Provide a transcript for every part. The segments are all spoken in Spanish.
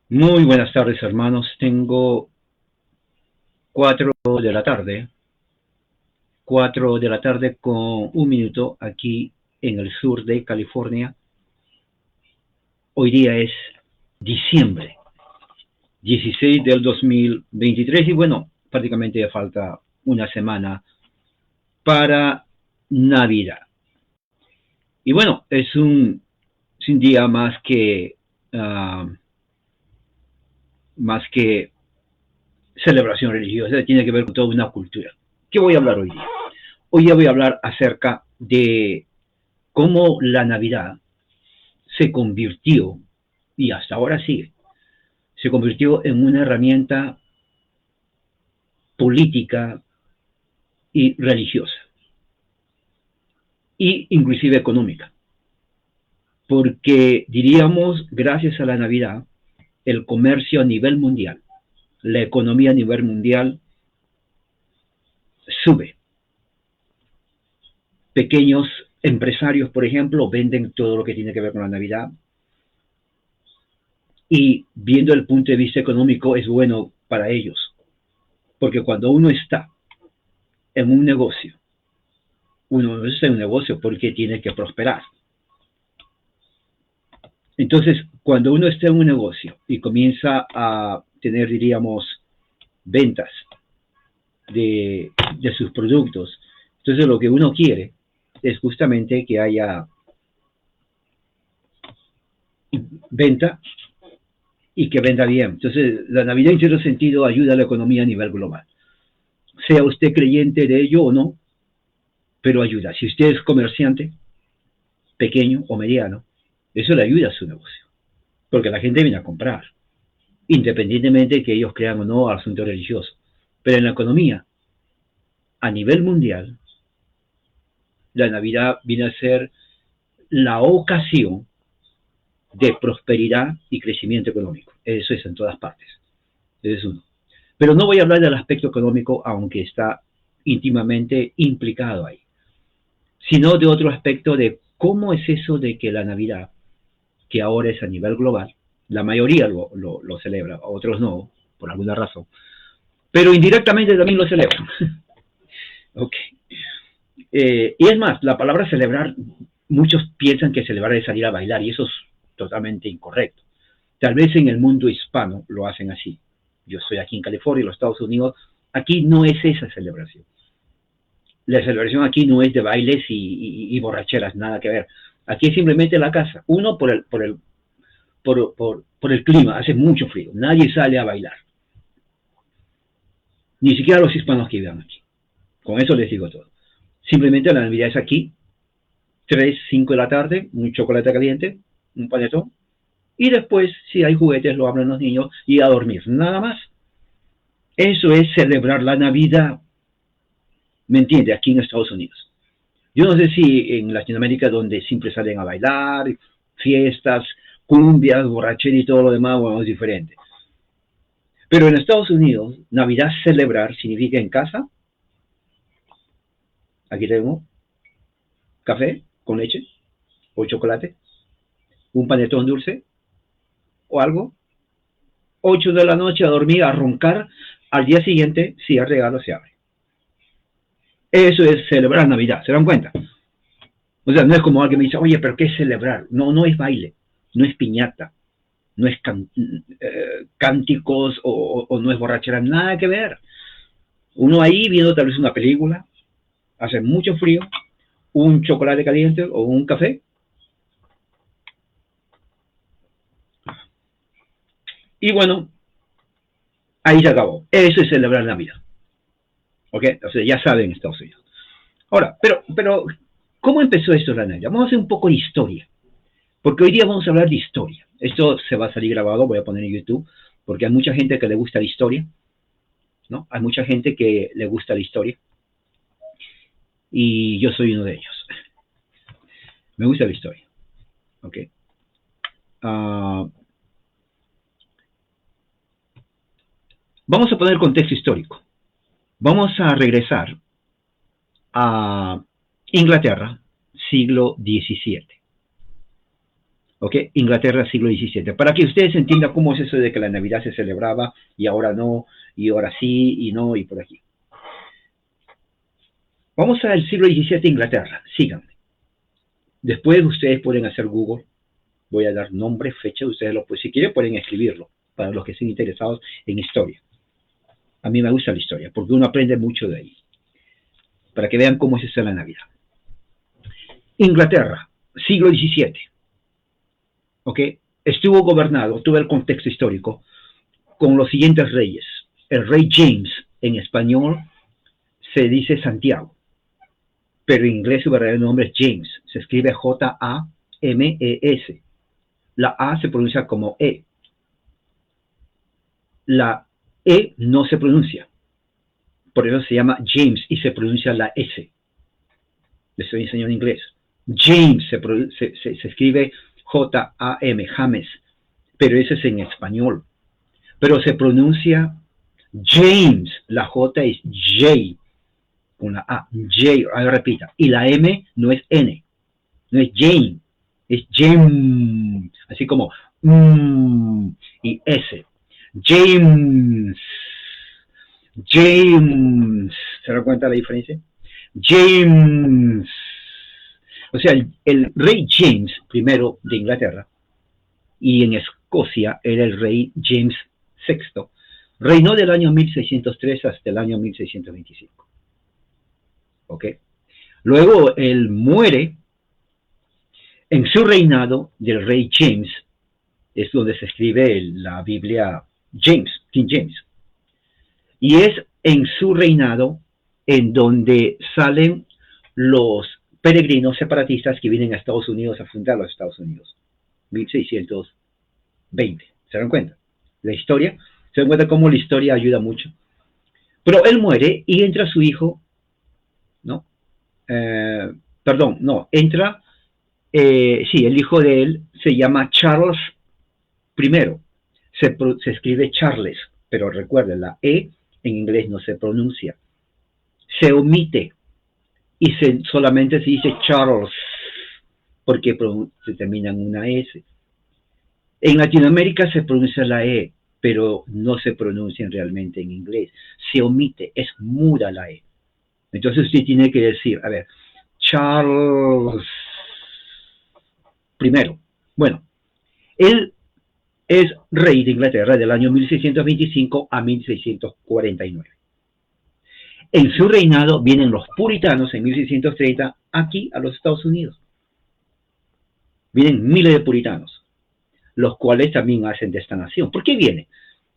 Muy buenas tardes, hermanos. Tengo 4 de la tarde, 4 de la tarde con un minuto aquí en el sur de California. Hoy día es diciembre 16 del 2023 y bueno, prácticamente ya falta una semana para Navidad. Y bueno, es un día uh, más que celebración religiosa, tiene que ver con toda una cultura. ¿Qué voy a hablar hoy día? Hoy ya voy a hablar acerca de cómo la Navidad se convirtió, y hasta ahora sigue, se convirtió en una herramienta política y religiosa, y inclusive económica, porque diríamos, gracias a la Navidad, el comercio a nivel mundial, la economía a nivel mundial sube. Pequeños empresarios, por ejemplo, venden todo lo que tiene que ver con la Navidad, y viendo el punto de vista económico es bueno para ellos, porque cuando uno está en un negocio, uno no está en un negocio porque tiene que prosperar. Entonces, cuando uno está en un negocio y comienza a tener, diríamos, ventas de sus productos, entonces lo que uno quiere es justamente que haya venta y que venda bien. Entonces, la Navidad en cierto sentido ayuda a la economía a nivel global. Sea usted creyente de ello o no, pero ayuda. Si usted es comerciante, pequeño o mediano, eso le ayuda a su negocio, porque la gente viene a comprar, independientemente de que ellos crean o no al asunto religioso. Pero en la economía, a nivel mundial, la Navidad viene a ser la ocasión de prosperidad y crecimiento económico. Eso es en todas partes. Ese es uno. Pero no voy a hablar del aspecto económico, aunque está íntimamente implicado ahí, sino de otro aspecto de cómo es eso de que la Navidad, que ahora es a nivel global, la mayoría lo celebra, otros no, por alguna razón, pero indirectamente también lo celebran. Ok. Y es más, la palabra celebrar, muchos piensan que celebrar es salir a bailar, y eso es totalmente incorrecto. Tal vez en el mundo hispano lo hacen así. Yo estoy aquí en California, en los Estados Unidos, aquí no es esa celebración. La celebración aquí no es de bailes y borracheras, nada que ver. Aquí es simplemente la casa. Uno, por el clima, hace mucho frío, nadie sale a bailar, ni siquiera los hispanos que viven aquí. Con eso les digo todo. Simplemente la Navidad es aquí, 3 5 de la tarde, un chocolate caliente, un panetón, y después, si hay juguetes, lo abren los niños y a dormir, nada más. Eso es celebrar la Navidad, ¿me entiende? Aquí en Estados Unidos. Yo no sé si en Latinoamérica, donde siempre salen a bailar, fiestas, cumbias, borrachera y todo lo demás, bueno, es diferente. Pero en Estados Unidos, Navidad celebrar significa en casa, aquí tenemos café con leche o chocolate, un panetón dulce o algo, 8 de la noche a dormir, a roncar, al día siguiente, si hay regalo, se abre. Eso es celebrar Navidad, ¿se dan cuenta? O sea, no es como alguien me dice, oye, pero ¿qué es celebrar? No, no es baile, no es piñata, no es cánticos o no es borrachera, nada que ver. Uno ahí viendo tal vez una película, hace mucho frío, un chocolate caliente o un café, y bueno, ahí se acabó. Eso es celebrar Navidad. ¿Ok? O sea, ya saben Estados Unidos. Ahora, pero ¿cómo empezó esto la Navidad? Vamos a hacer un poco de historia, porque hoy día vamos a hablar de historia. Esto se va a salir grabado, voy a poner en YouTube, porque hay mucha gente que le gusta la historia, ¿no? Hay mucha gente que le gusta la historia, y yo soy uno de ellos. Me gusta la historia, ¿ok? Uh, Vamos a poner contexto histórico. Vamos a regresar a Inglaterra, siglo XVII. ¿Ok? Inglaterra, siglo XVII. Para que ustedes entiendan cómo es eso de que la Navidad se celebraba y ahora no, y ahora sí, y no, y por aquí. Vamos al siglo XVII, Inglaterra. Síganme. Después ustedes pueden hacer Google. Voy a dar nombre, fecha. Ustedes si quieren pueden escribirlo para los que estén interesados en historia. A mí me gusta la historia porque uno aprende mucho de ahí. Para que vean cómo es eso la Navidad. Inglaterra, siglo XVII. ¿Ok? Estuvo gobernado, todo el contexto histórico, con los siguientes reyes. El rey James, en español se dice Santiago, pero en inglés su verdadero nombre es James. Se escribe James. La A se pronuncia como E. La E no se pronuncia. Por eso se llama James y se pronuncia la S. Les estoy enseñando en inglés. James se escribe J-A-M, James, pero ese es en español. Pero se pronuncia James, la J es J, con la A, J, ahora repita. Y la M no es N, no es Jane, es James, así como y S. James, James, ¿se dan cuenta la diferencia? James. O sea, el rey James I de Inglaterra, y en Escocia era el rey James VI, reinó del año 1603 hasta el año 1625. ¿Ok? Luego él muere. En su reinado del rey James es donde se escribe la Biblia James, King James. Y es en su reinado en donde salen los peregrinos separatistas que vienen a Estados Unidos a fundar los Estados Unidos. 1620. ¿Se dan cuenta? La historia. ¿Se dan cuenta cómo la historia ayuda mucho? Pero él muere y entra su hijo, ¿no? Perdón, no, entra, sí, el hijo de él se llama Charles I. Se escribe Charles, pero recuerden, la E en inglés no se pronuncia. Se omite y solamente se dice Charles porque se termina en una S. En Latinoamérica se pronuncia la E, pero no se pronuncia realmente en inglés. Se omite, es muda la E. Entonces usted tiene que decir, a ver, Charles I. Bueno, él es rey de Inglaterra del año 1625 a 1649. En su reinado vienen los puritanos en 1630 aquí a los Estados Unidos. Vienen miles de puritanos, los cuales también hacen de esta nación. ¿Por qué vienen?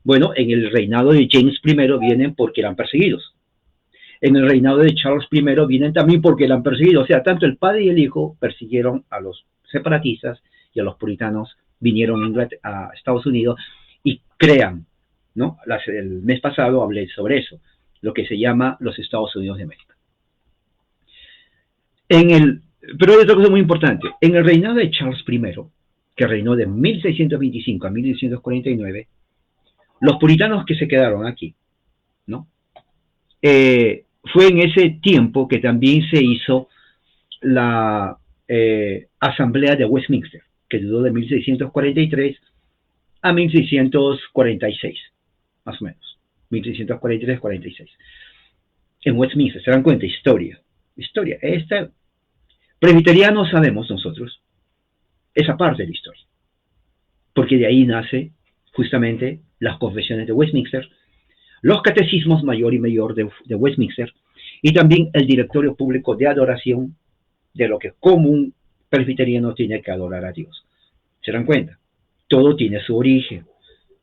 Bueno, en el reinado de James I vienen porque eran perseguidos. En el reinado de Charles I vienen también porque eran perseguidos. O sea, tanto el padre y el hijo persiguieron a los separatistas y a los puritanos, vinieron a Estados Unidos y crean, ¿no? El mes pasado hablé sobre eso, lo que se llama los Estados Unidos de América. Pero hay otra cosa muy importante. En el reinado de Charles I, que reinó de 1625 a 1649, los puritanos que se quedaron aquí, ¿no? Fue en ese tiempo que también se hizo la Asamblea de Westminster, que duró de 1643 a 1646, más o menos, 1643-46. En Westminster, ¿se dan cuenta? Historia. Presbiterianos sabemos nosotros esa parte de la historia, porque de ahí nace justamente las confesiones de Westminster, los catecismos mayor y menor de Westminster, y también el directorio público de adoración de lo que como un presbiteriano tiene que adorar a Dios. ¿Se dan cuenta? Todo tiene su origen.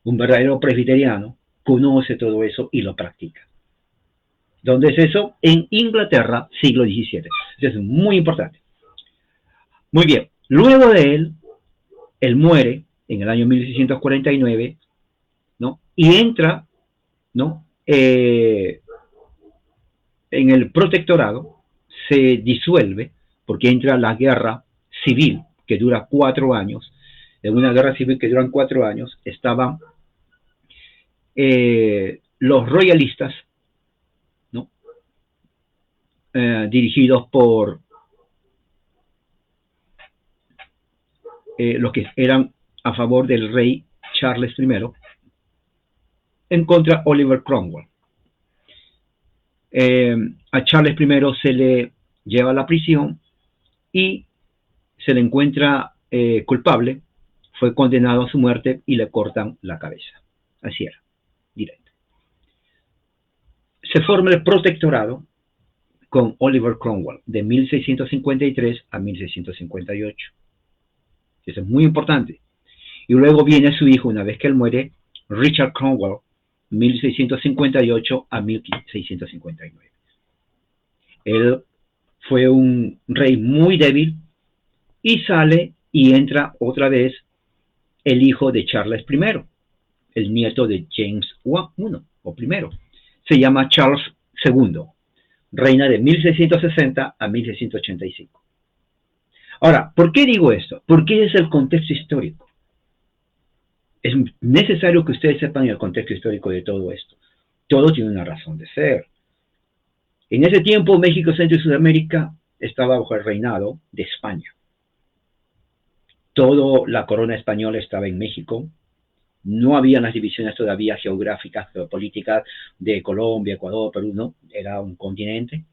Un verdadero presbiteriano conoce todo eso y lo practica. ¿Dónde es eso? En Inglaterra, siglo XVII. Eso es muy importante. Muy bien. Luego de él muere en el año 1649, ¿no? Y entra, ¿no? En el protectorado, se disuelve porque entra la guerra civil que dura 4 años. En una guerra civil que duran 4 años estaban los royalistas, ¿no? Dirigidos por los que eran a favor del rey Charles I, en contra de Oliver Cromwell. A Charles I se le lleva a la prisión y se le encuentra culpable, fue condenado a su muerte y le cortan la cabeza. Así era, directo. Se forma el protectorado con Oliver Cromwell de 1653 a 1658. Eso es muy importante. Y luego viene su hijo, una vez que él muere, Richard Cromwell, 1658 a 1659. Él fue un rey muy débil y sale y entra otra vez el hijo de Charles I, el nieto de James I o primero. Se llama Charles II, reina de 1660 a 1685. Ahora, ¿por qué digo esto? Porque es el contexto histórico. Es necesario que ustedes sepan el contexto histórico de todo esto. Todo tiene una razón de ser. En ese tiempo, México, Centro y Sudamérica estaba bajo el reinado de España. Toda la corona española estaba en México. No había las divisiones todavía geográficas, geopolíticas de Colombia, Ecuador, Perú, no. Era un continente,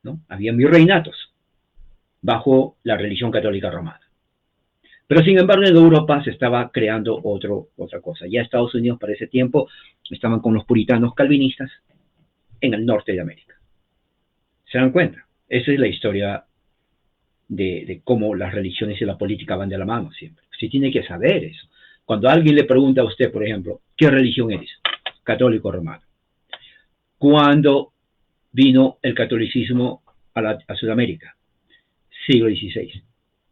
¿no? Había virreinatos bajo la religión católica romana. Pero sin embargo en Europa se estaba creando otra cosa. Ya Estados Unidos para ese tiempo estaban con los puritanos calvinistas en el norte de América. ¿Se dan cuenta? Esa es la historia de cómo las religiones y la política van de la mano siempre. Usted tiene que saber eso. Cuando alguien le pregunta a usted, por ejemplo, ¿qué religión eres? Católico romano. ¿Cuándo vino el catolicismo a Sudamérica? Siglo XVI,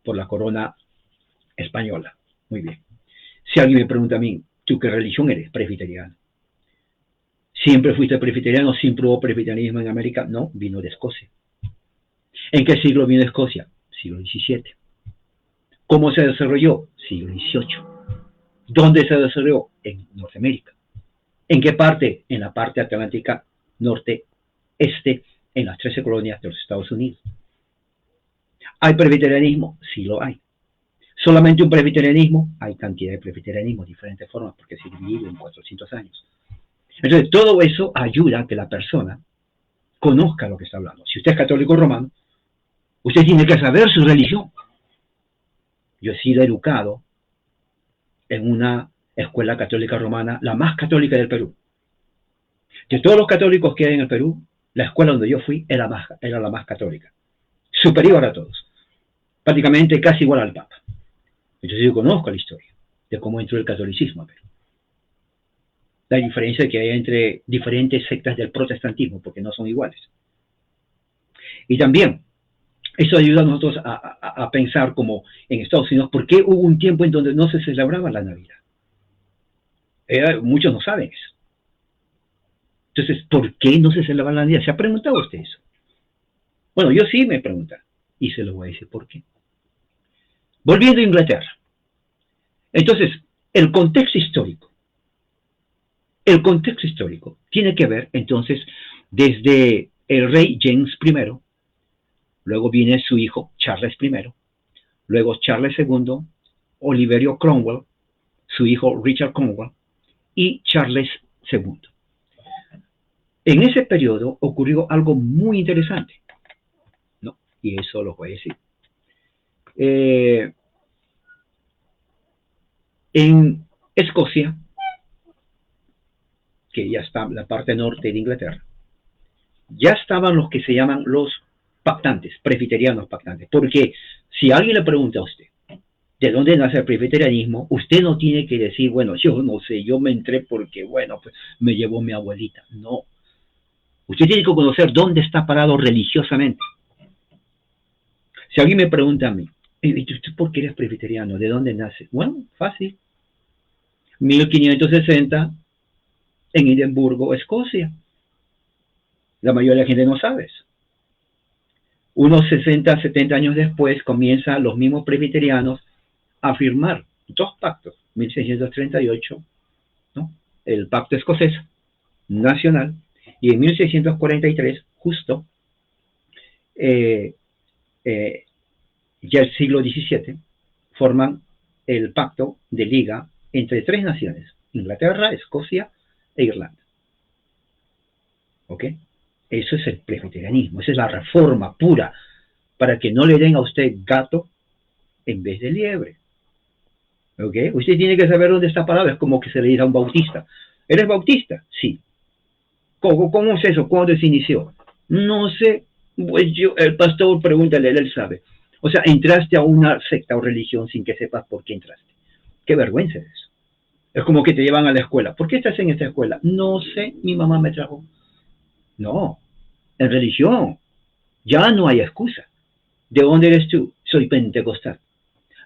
por la corona española. Muy bien. Si alguien me pregunta a mí, ¿tú qué religión eres? Presbiteriano. ¿Siempre fuiste presbiteriano? ¿Siempre hubo presbiterianismo en América? No, vino de Escocia. ¿En qué siglo vino de Escocia? Siglo XVII. ¿Cómo se desarrolló? Siglo XVIII. ¿Dónde se desarrolló? En Norteamérica. ¿En qué parte? En la parte atlántica norte-este, en las 13 colonias de los Estados Unidos. ¿Hay presbiterianismo? Sí lo hay. ¿Solamente un presbiterianismo? Hay cantidad de presbiterianismo, diferentes formas, porque se divide en 400 años. Entonces, todo eso ayuda a que la persona conozca lo que está hablando. Si usted es católico romano, usted tiene que saber su religión. Yo he sido educado en una escuela católica romana, la más católica del Perú. De todos los católicos que hay en el Perú, la escuela donde yo fui era la más católica. Superior a todos. Prácticamente casi igual al Papa. Entonces yo conozco la historia de cómo entró el catolicismo a Perú. La diferencia que hay entre diferentes sectas del protestantismo, porque no son iguales. Y también, eso ayuda a nosotros a pensar como en Estados Unidos, ¿por qué hubo un tiempo en donde no se celebraba la Navidad? Muchos no saben eso. Entonces, ¿por qué no se celebra la Navidad? ¿Se ha preguntado usted eso? Bueno, yo sí me pregunto, y se lo voy a decir por qué. Volviendo a Inglaterra. Entonces, el contexto histórico tiene que ver, entonces, desde el rey James I, luego viene su hijo Charles I, luego Charles II, Oliverio Cromwell, su hijo Richard Cromwell y Charles II. En ese periodo ocurrió algo muy interesante, ¿no? Y eso lo voy a decir. En Escocia, que ya está la parte norte de Inglaterra, ya estaban los que se llaman los pactantes, presbiterianos pactantes. Porque si alguien le pregunta a usted, ¿de dónde nace el presbiterianismo? Usted no tiene que decir, bueno, yo no sé, yo me entré porque, bueno, pues me llevó mi abuelita. No. Usted tiene que conocer dónde está parado religiosamente. Si alguien me pregunta a mí, ¿y tú por qué eres presbiteriano? ¿De dónde nace? Bueno, fácil. 1560 en Edimburgo, Escocia. La mayoría de la gente no sabe eso. Unos 60, 70 años después comienzan los mismos presbiterianos a firmar dos pactos. 1638, ¿no? El pacto escocés nacional, y en 1643, justo, ya el siglo XVII, forman el pacto de liga entre tres naciones: Inglaterra, Escocia e Irlanda. ¿Ok? Eso es el presbiterianismo, esa es la reforma pura, para que no le den a usted gato en vez de liebre. ¿Ok? Usted tiene que saber dónde está parado, es como que se le dice a un bautista. ¿Eres bautista? Sí. ¿Cómo es eso? ¿Cuándo se inició? No sé, pues el pastor, pregúntale, él sabe. O sea, entraste a una secta o religión sin que sepas por qué entraste. Qué vergüenza es eso. Es como que te llevan a la escuela. ¿Por qué estás en esta escuela? No sé, mi mamá me trajo. No, en religión ya no hay excusa. ¿De dónde eres tú? Soy pentecostal.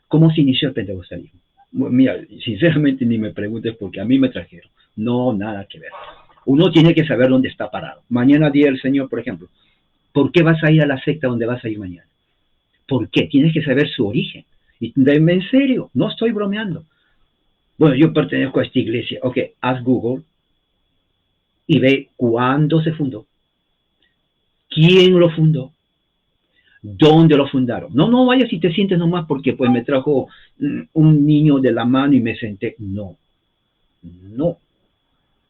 ¿Cómo se inició el pentecostalismo? Mira, sinceramente ni me preguntes porque a mí me trajeron. No, nada que ver. Uno tiene que saber dónde está parado. Mañana día del Señor, por ejemplo. ¿Por qué vas a ir a la secta donde vas a ir mañana? ¿Por qué? Tienes que saber su origen. Y denme en serio, no estoy bromeando. Bueno, yo pertenezco a esta iglesia. Ok, haz Google y ve cuándo se fundó, quién lo fundó, dónde lo fundaron. No vayas y te sientes nomás porque pues me trajo un niño de la mano y me senté. No, no.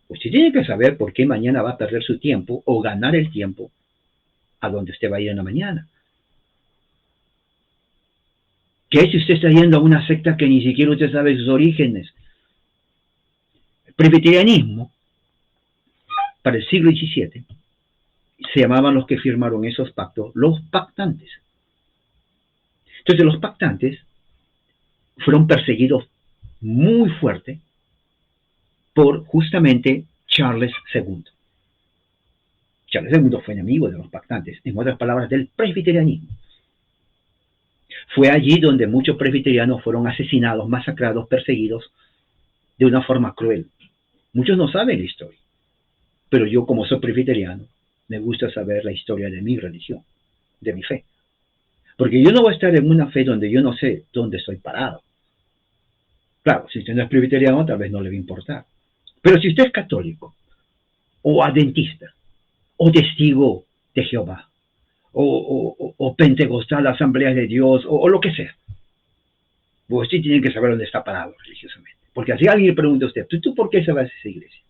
Usted tiene que saber por qué mañana va a perder su tiempo o ganar el tiempo a donde usted va a ir en la mañana. ¿Qué si usted está yendo a una secta que ni siquiera usted sabe sus orígenes? El presbiterianismo, para el siglo XVII, se llamaban los que firmaron esos pactos los pactantes. Entonces los pactantes fueron perseguidos muy fuerte por justamente Charles II. Charles II fue enemigo de los pactantes, en otras palabras, del presbiterianismo. Fue allí donde muchos presbiterianos fueron asesinados, masacrados, perseguidos de una forma cruel. Muchos no saben la historia, pero yo, como soy presbiteriano, me gusta saber la historia de mi religión, de mi fe. Porque yo no voy a estar en una fe donde yo no sé dónde estoy parado. Claro, si usted no es presbiteriano, tal vez no le va a importar. Pero si usted es católico, o adventista, o testigo de Jehová, o pentecostal, asambleas de Dios, o lo que sea, pues usted tiene que saber dónde está parado religiosamente. Porque si alguien le pregunta a usted, ¿tú por qué se va a esa iglesia?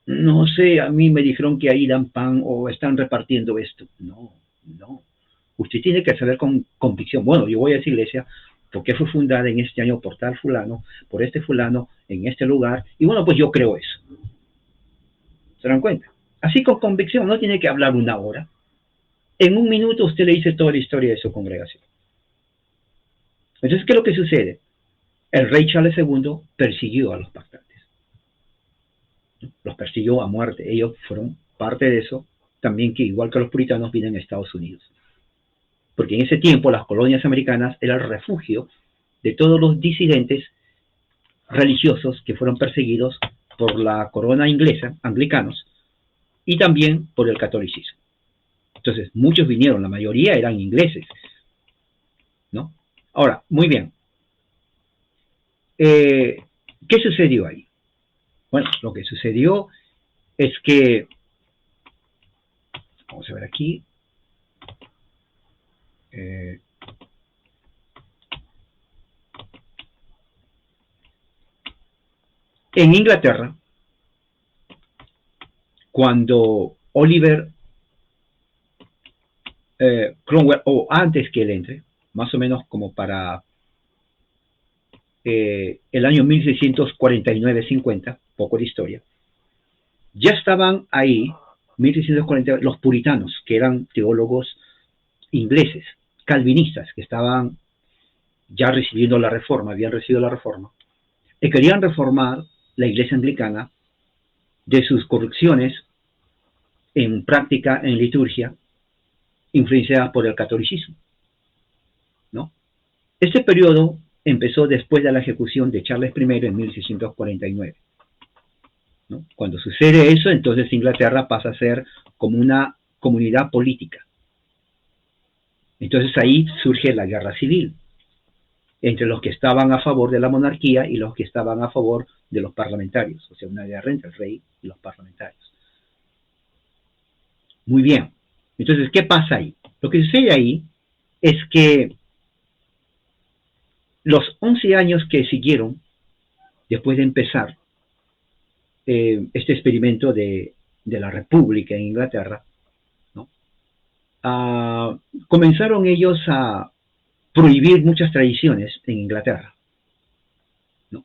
No sé, a mí me dijeron que ahí dan pan o están repartiendo esto. No, no. Usted tiene que saber con convicción. Bueno, yo voy a esa iglesia porque fue fundada en este año por tal fulano, por este fulano, en este lugar. Y bueno, pues yo creo eso. ¿Se dan cuenta? Así con convicción, no tiene que hablar una hora. En un minuto usted le dice toda la historia de su congregación. Entonces, ¿qué es lo que sucede? El rey Charles II persiguió a los pactantes. Los persiguió a muerte. Ellos fueron parte de eso, también que igual que los puritanos vienen a Estados Unidos. Porque en ese tiempo las colonias americanas eran el refugio de todos los disidentes religiosos que fueron perseguidos por la corona inglesa, anglicanos, y también por el catolicismo. Entonces, muchos vinieron, la mayoría eran ingleses, ¿no? Ahora, muy bien. ¿Qué sucedió ahí? Bueno, lo que sucedió es que, vamos a ver aquí, en Inglaterra, cuando Oliver Cromwell, o antes que él entre, más o menos como para el año 1649-50, poco de historia, ya estaban ahí, 1640, los puritanos, que eran teólogos ingleses, calvinistas, que estaban ya recibiendo la reforma, habían recibido la reforma, y querían reformar la iglesia anglicana de sus corrupciones en práctica, en liturgia, influenciadas por el catolicismo, ¿no? Este periodo empezó después de la ejecución de Charles I en 1649. ¿No? Cuando sucede eso, entonces Inglaterra pasa a ser como una comunidad política. Entonces ahí surge la guerra civil entre los que estaban a favor de la monarquía y los que estaban a favor de los parlamentarios, o sea, una guerra entre el rey y los parlamentarios. Muy bien. Entonces, ¿qué pasa ahí? Lo que sucede ahí es que Los 11 años que siguieron después de empezar este experimento de la República en Inglaterra, ¿no? Comenzaron ellos a prohibir muchas tradiciones en Inglaterra, ¿no?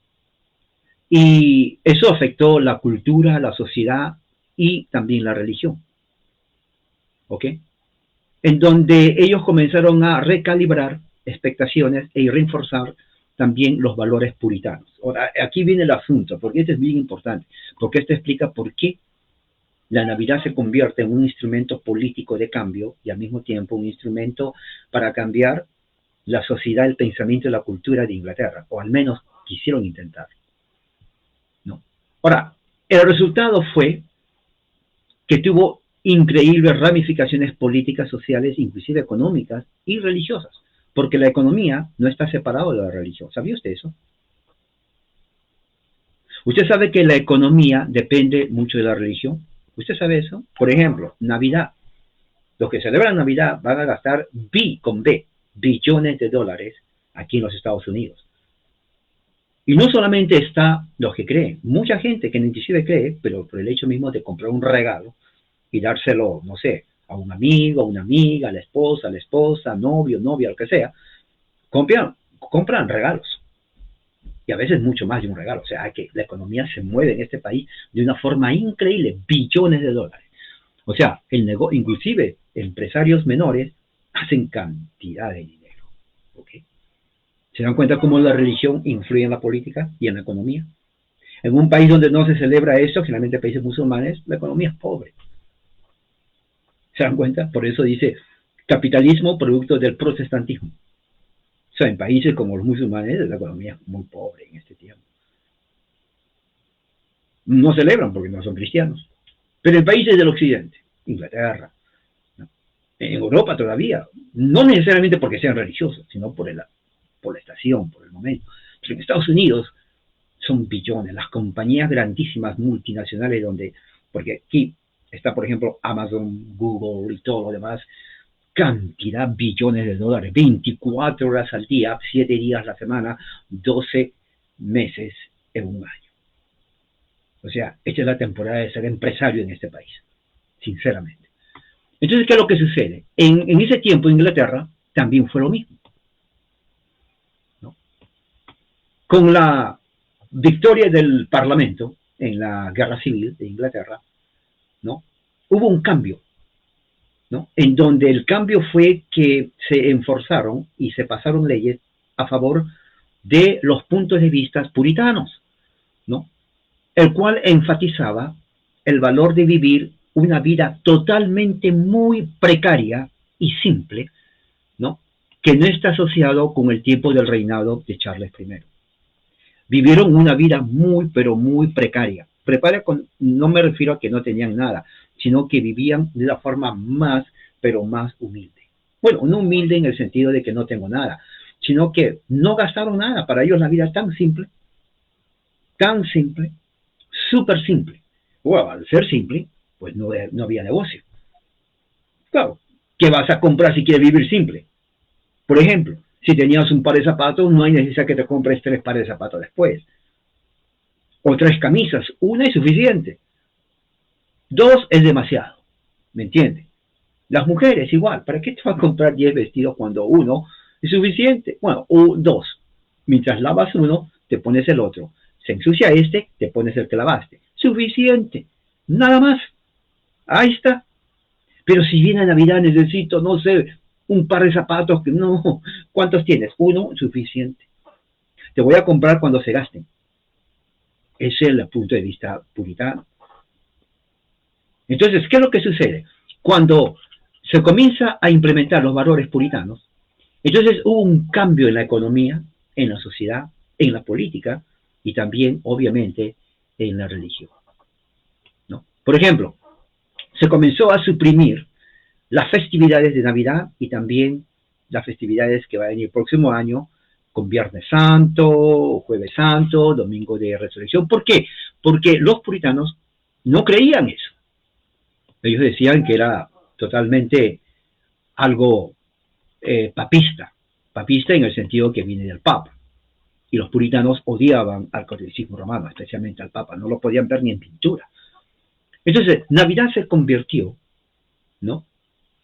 Y eso afectó la cultura, la sociedad y también la religión, ¿ok? En donde ellos comenzaron a recalibrar expectaciones y reforzar también los valores puritanos. Ahora, aquí viene el asunto, porque esto es bien importante, porque esto explica por qué la Navidad se convierte en un instrumento político de cambio y al mismo tiempo un instrumento para cambiar la sociedad, el pensamiento y la cultura de Inglaterra, o al menos quisieron intentar, ¿no? Ahora, el resultado fue que tuvo increíbles ramificaciones políticas, sociales, inclusive económicas y religiosas, porque la economía no está separada de la religión. ¿Sabía usted eso? Usted sabe que la economía depende mucho de la religión. ¿Usted sabe eso? Por ejemplo, Navidad. Los que celebran Navidad van a gastar billones de dólares aquí en los Estados Unidos. Y no solamente está los que creen, mucha gente que inclusive cree, pero por el hecho mismo de comprar un regalo y dárselo, no sé, a un amigo, a una amiga, a la esposa, novio, novia, lo que sea, compran regalos. Y a veces mucho más de un regalo. O sea, que la economía se mueve en este país de una forma increíble, billones de dólares. O sea, inclusive empresarios menores hacen cantidad de dinero. ¿Okay? ¿Se dan cuenta cómo la religión influye en la política y en la economía? En un país donde no se celebra eso, generalmente países musulmanes, la economía es pobre. ¿Se dan cuenta? Por eso dice capitalismo producto del protestantismo. O sea, en países como los musulmanes la economía es muy pobre en este tiempo. No celebran porque no son cristianos. Pero en países del occidente, Inglaterra, ¿no? En Europa todavía, no necesariamente porque sean religiosos, sino por la estación, por el momento. Pero en Estados Unidos son billones, las compañías grandísimas multinacionales porque aquí está, por ejemplo, Amazon, Google y todo lo demás, cantidad, billones de dólares, 24 horas al día, 7 días a la semana, 12 meses en un año. O sea, esta es la temporada de ser empresario en este país, sinceramente. Entonces, ¿qué es lo que sucede? En ese tiempo, en Inglaterra, también fue lo mismo, ¿no? Con la victoria del Parlamento en la Guerra Civil de Inglaterra, ¿no? Hubo un cambio, ¿no? En donde el cambio fue que se enforzaron y se pasaron leyes a favor de los puntos de vista puritanos, ¿no? El cual enfatizaba el valor de vivir una vida totalmente muy precaria y simple, ¿no? Que no está asociado con el tiempo del reinado de Charles I. Vivieron una vida muy, pero muy precaria. No me refiero a que no tenían nada, sino que vivían de la forma más, pero más humilde. Bueno, no humilde en el sentido de que no tengo nada, sino que no gastaron nada. Para ellos la vida tan simple, súper simple. Bueno, al ser simple, pues no había negocio. Claro, ¿qué vas a comprar si quieres vivir simple? Por ejemplo, si tenías un par de zapatos, no hay necesidad que te compres 3 pares de zapatos después. O 3 camisas, una es suficiente. 2 es demasiado, ¿me entiendes? Las mujeres igual, ¿para qué te vas a comprar 10 vestidos cuando uno es suficiente? Bueno, o 2. Mientras lavas uno, te pones el otro. Se ensucia te pones el que lavaste. Suficiente, nada más. Ahí está. Pero si viene Navidad necesito, no sé, un par de zapatos, que no. ¿Cuántos tienes? Uno, suficiente. Te voy a comprar cuando se gasten. Ese es el punto de vista puritano. Entonces, ¿qué es lo que sucede? Cuando se comienza a implementar los valores puritanos, entonces hubo un cambio en la economía, en la sociedad, en la política y también, obviamente, en la religión, ¿no? Por ejemplo, se comenzó a suprimir las festividades de Navidad y también las festividades que va a venir el próximo año, con Viernes Santo, Jueves Santo, Domingo de Resurrección. ¿Por qué? Porque los puritanos no creían eso. Ellos decían que era totalmente algo papista en el sentido que viene del Papa, Y los puritanos odiaban al catolicismo romano, especialmente al Papa, no lo podían ver ni en pintura. Entonces, Navidad se convirtió, ¿no?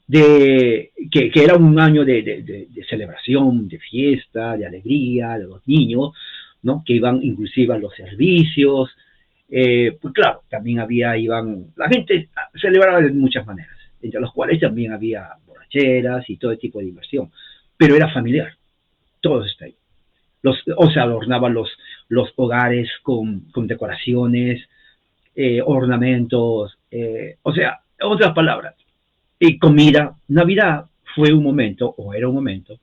Que era un año de celebración, de fiesta, de alegría, de los niños, ¿no? Que iban inclusive a los servicios. Pues claro, también la gente celebraba de muchas maneras, entre los cuales también había borracheras y todo tipo de diversión, pero era familiar, todo está ahí. O se adornaban los hogares con decoraciones, ornamentos, o sea, otras palabras, y comida. Navidad fue un momento, o era un momento,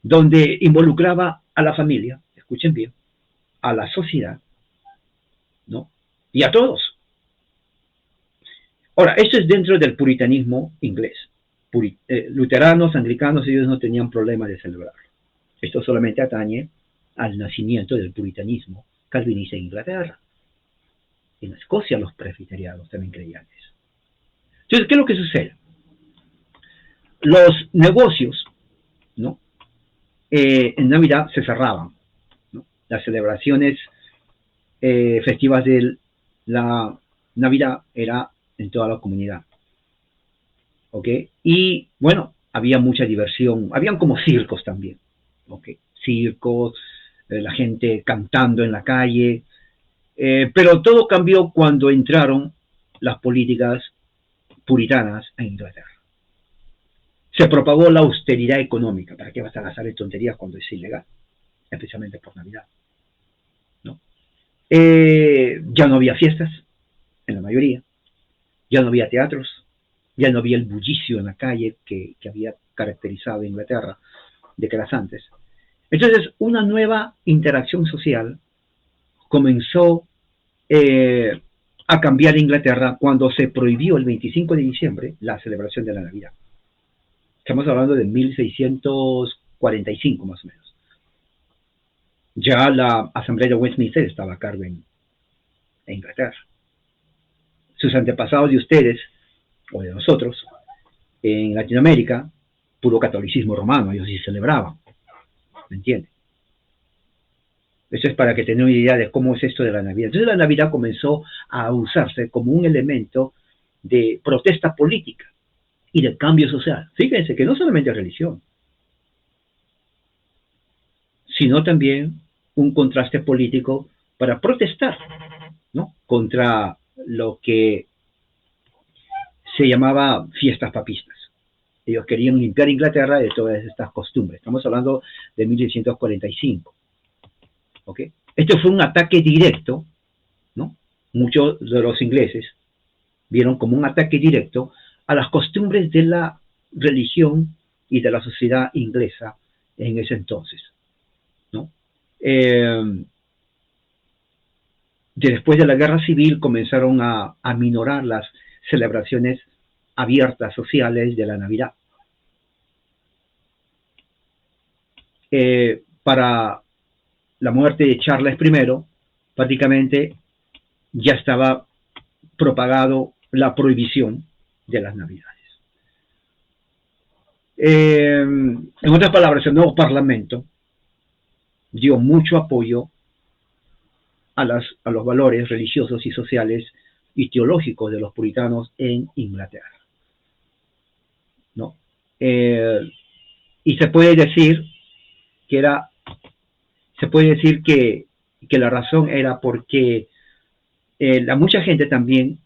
donde involucraba a la familia, escuchen bien, a la sociedad, ¿no? Y a todos. Ahora, esto es dentro del puritanismo inglés. Luteranos, anglicanos, ellos no tenían problema de celebrarlo. Esto solamente atañe al nacimiento del puritanismo calvinista en Inglaterra. En Escocia los presbiterianos también creían eso. Entonces, ¿qué es lo que sucede? Los negocios, ¿no? En Navidad se cerraban, ¿no? Las celebraciones festivas de la Navidad era en toda la comunidad, ¿ok? Y bueno, había mucha diversión, habían como circos también, ¿ok? Circos, la gente cantando en la calle, pero todo cambió cuando entraron las políticas puritanas en Inglaterra. Se propagó la austeridad económica. ¿Para qué vas a gastar en tonterías cuando es ilegal? Especialmente por Navidad, ¿no? Ya no había fiestas, en la mayoría. Ya no había teatros. Ya no había el bullicio en la calle que había caracterizado a Inglaterra décadas antes. Entonces, una nueva interacción social comenzó a cambiar Inglaterra cuando se prohibió el 25 de diciembre la celebración de la Navidad. Estamos hablando de 1645 más o menos. Ya la Asamblea de Westminster estaba a cargo en Inglaterra. Sus antepasados de ustedes, o de nosotros, en Latinoamérica, puro catolicismo romano, ellos sí celebraban. ¿Me entienden? Eso es para que tengan una idea de cómo es esto de la Navidad. Entonces la Navidad comenzó a usarse como un elemento de protesta política y de cambio social. Fíjense que no solamente religión, sino también un contraste político para protestar, ¿no? Contra lo que se llamaba fiestas papistas. Ellos querían limpiar Inglaterra de todas estas costumbres. Estamos hablando de 1645. ¿Okay? Esto fue un ataque directo, ¿no? Muchos de los ingleses vieron como un ataque directo a las costumbres de la religión y de la sociedad inglesa en ese entonces, ¿no? Después de la guerra civil comenzaron a minorar las celebraciones abiertas sociales de la Navidad. Para la muerte de Charles I, prácticamente ya estaba propagado la prohibición de las Navidades. En otras palabras, el nuevo Parlamento dio mucho apoyo a los valores religiosos y sociales y teológicos de los puritanos en Inglaterra, ¿no? Y se puede decir que la razón era porque a mucha gente también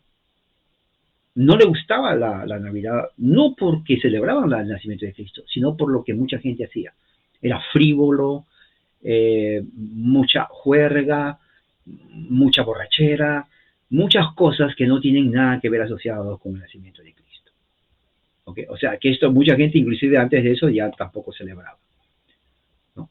no le gustaba la Navidad, no porque celebraban el nacimiento de Cristo, sino por lo que mucha gente hacía. Era frívolo, mucha juerga, mucha borrachera, muchas cosas que no tienen nada que ver asociados con el nacimiento de Cristo. ¿Okay? O sea, que esto mucha gente, inclusive antes de eso, ya tampoco celebraba, ¿no?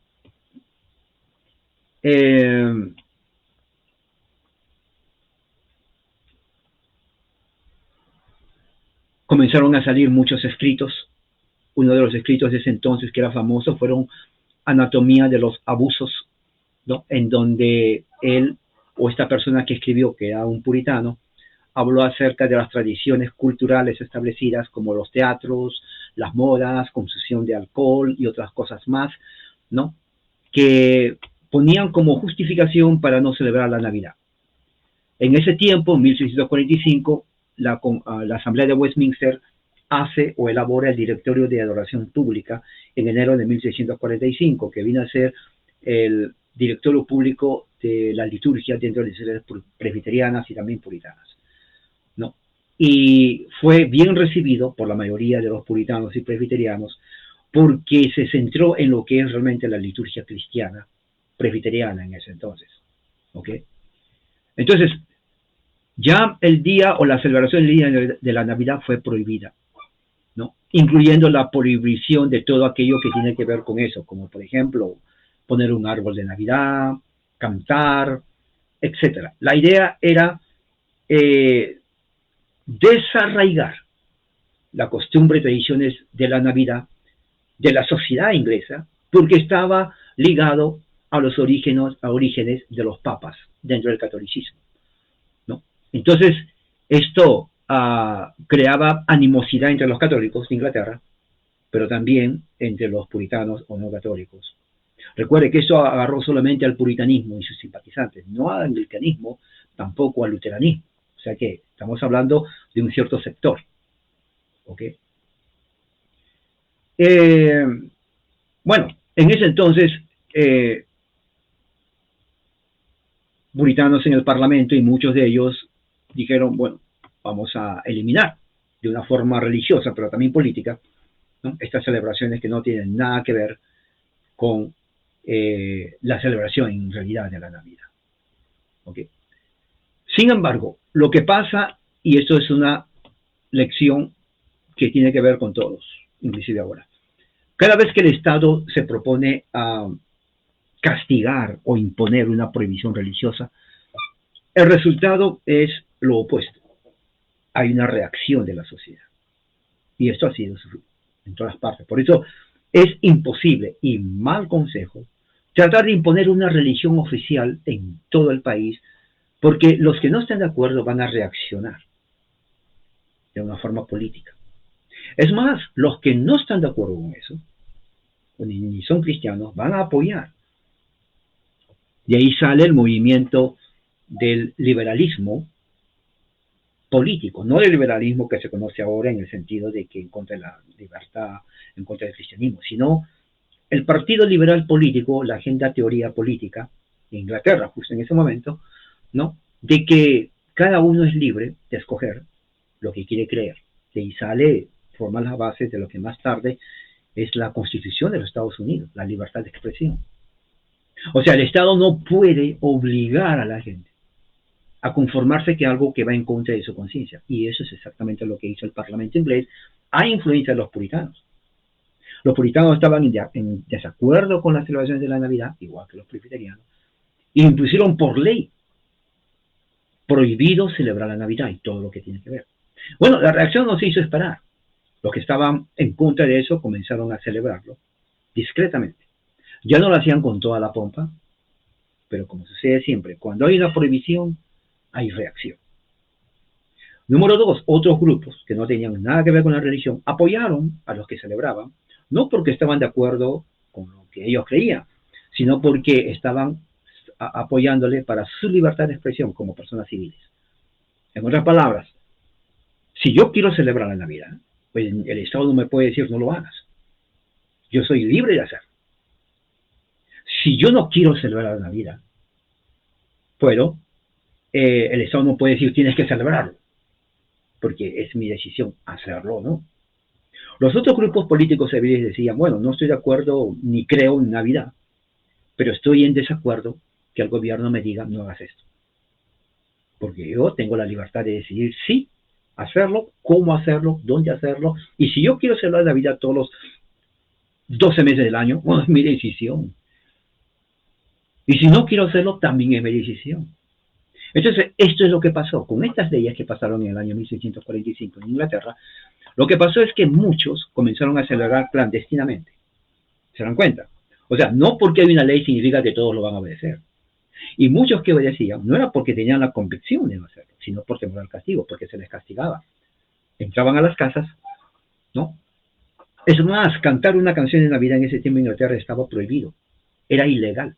Comenzaron a salir muchos escritos. Uno de los escritos de ese entonces que era famoso fueron Anatomía de los Abusos, ¿no? En donde él o esta persona que escribió, que era un puritano, habló acerca de las tradiciones culturales establecidas como los teatros, las modas, consumición de alcohol y otras cosas más, ¿no? Que ponían como justificación para no celebrar la Navidad. En ese tiempo, en 1645, la Asamblea de Westminster hace o elabora el Directorio de Adoración Pública en enero de 1645, que vino a ser el directorio público de la liturgia dentro de las iglesias presbiterianas y también puritanas, ¿no? Y fue bien recibido por la mayoría de los puritanos y presbiterianos porque se centró en lo que es realmente la liturgia cristiana presbiteriana en ese entonces, ¿ok? Entonces, ya el día o la celebración del día de la Navidad fue prohibida, ¿no? Incluyendo la prohibición de todo aquello que tiene que ver con eso, como por ejemplo poner un árbol de Navidad, cantar, etcétera. La idea era desarraigar la costumbre y tradiciones de la Navidad de la sociedad inglesa, porque estaba ligado a los orígenes de los papas dentro del catolicismo, ¿no? Entonces, esto creaba animosidad entre los católicos de Inglaterra, pero también entre los puritanos o no católicos. Recuerde que eso agarró solamente al puritanismo y sus simpatizantes, no al anglicanismo, tampoco al luteranismo. O sea que estamos hablando de un cierto sector. ¿Ok? Bueno, en ese entonces, puritanos en el Parlamento y muchos de ellos dijeron, bueno, vamos a eliminar de una forma religiosa, pero también política, ¿no?, estas celebraciones que no tienen nada que ver con la celebración en realidad de la Navidad. ¿Okay? Sin embargo, lo que pasa, y esto es una lección que tiene que ver con todos, inclusive ahora, cada vez que el Estado se propone a castigar o imponer una prohibición religiosa, el resultado es lo opuesto. Hay una reacción de la sociedad. Y esto ha sido en todas partes. Por eso es imposible y mal consejo tratar de imponer una religión oficial en todo el país, porque los que no estén de acuerdo van a reaccionar de una forma política. Es más, los que no están de acuerdo con eso, ni son cristianos, van a apoyar. De ahí sale el movimiento del liberalismo político, no del liberalismo que se conoce ahora en el sentido de que en contra de la libertad, en contra del cristianismo, sino el Partido Liberal Político, la agenda teoría política de Inglaterra, justo en ese momento, ¿no?, de que cada uno es libre de escoger lo que quiere creer. De ahí sale, forma las bases de lo que más tarde es la Constitución de los Estados Unidos, la libertad de expresión. O sea, el Estado no puede obligar a la gente a conformarse que algo que va en contra de su conciencia. Y eso es exactamente lo que hizo el Parlamento inglés a influencia de los puritanos. Los puritanos estaban en desacuerdo con las celebraciones de la Navidad, igual que los presbiterianos, y impusieron por ley prohibido celebrar la Navidad y todo lo que tiene que ver. Bueno, la reacción no se hizo esperar. Los que estaban en contra de eso comenzaron a celebrarlo discretamente. Ya no lo hacían con toda la pompa, pero como sucede siempre, cuando hay una prohibición, hay reacción. Número dos, otros grupos que no tenían nada que ver con la religión apoyaron a los que celebraban, no porque estaban de acuerdo con lo que ellos creían, sino porque estaban apoyándole para su libertad de expresión como personas civiles. En otras palabras, si yo quiero celebrar la Navidad, pues el Estado no me puede decir no lo hagas. Yo soy libre de hacerlo. Si yo no quiero celebrar la Navidad, pero el Estado no puede decir tienes que celebrarlo, porque es mi decisión hacerlo, ¿no? Los otros grupos políticos civiles decían, bueno, no estoy de acuerdo ni creo en Navidad, pero estoy en desacuerdo que el gobierno me diga no hagas esto, porque yo tengo la libertad de decidir si hacerlo, cómo hacerlo, dónde hacerlo, y si yo quiero celebrar Navidad todos los 12 meses del año, bueno, es mi decisión. Y si no quiero hacerlo, también es mi decisión. Entonces, esto es lo que pasó con estas leyes que pasaron en el año 1645 en Inglaterra. Lo que pasó es que muchos comenzaron a celebrar clandestinamente. ¿Se dan cuenta? O sea, no porque hay una ley significa que todos lo van a obedecer. Y muchos que obedecían no era porque tenían la convicción de no hacerlo, sino por temor al castigo, porque se les castigaba. Entraban a las casas, ¿no? Es más, cantar una canción de Navidad en ese tiempo en Inglaterra estaba prohibido. Era ilegal.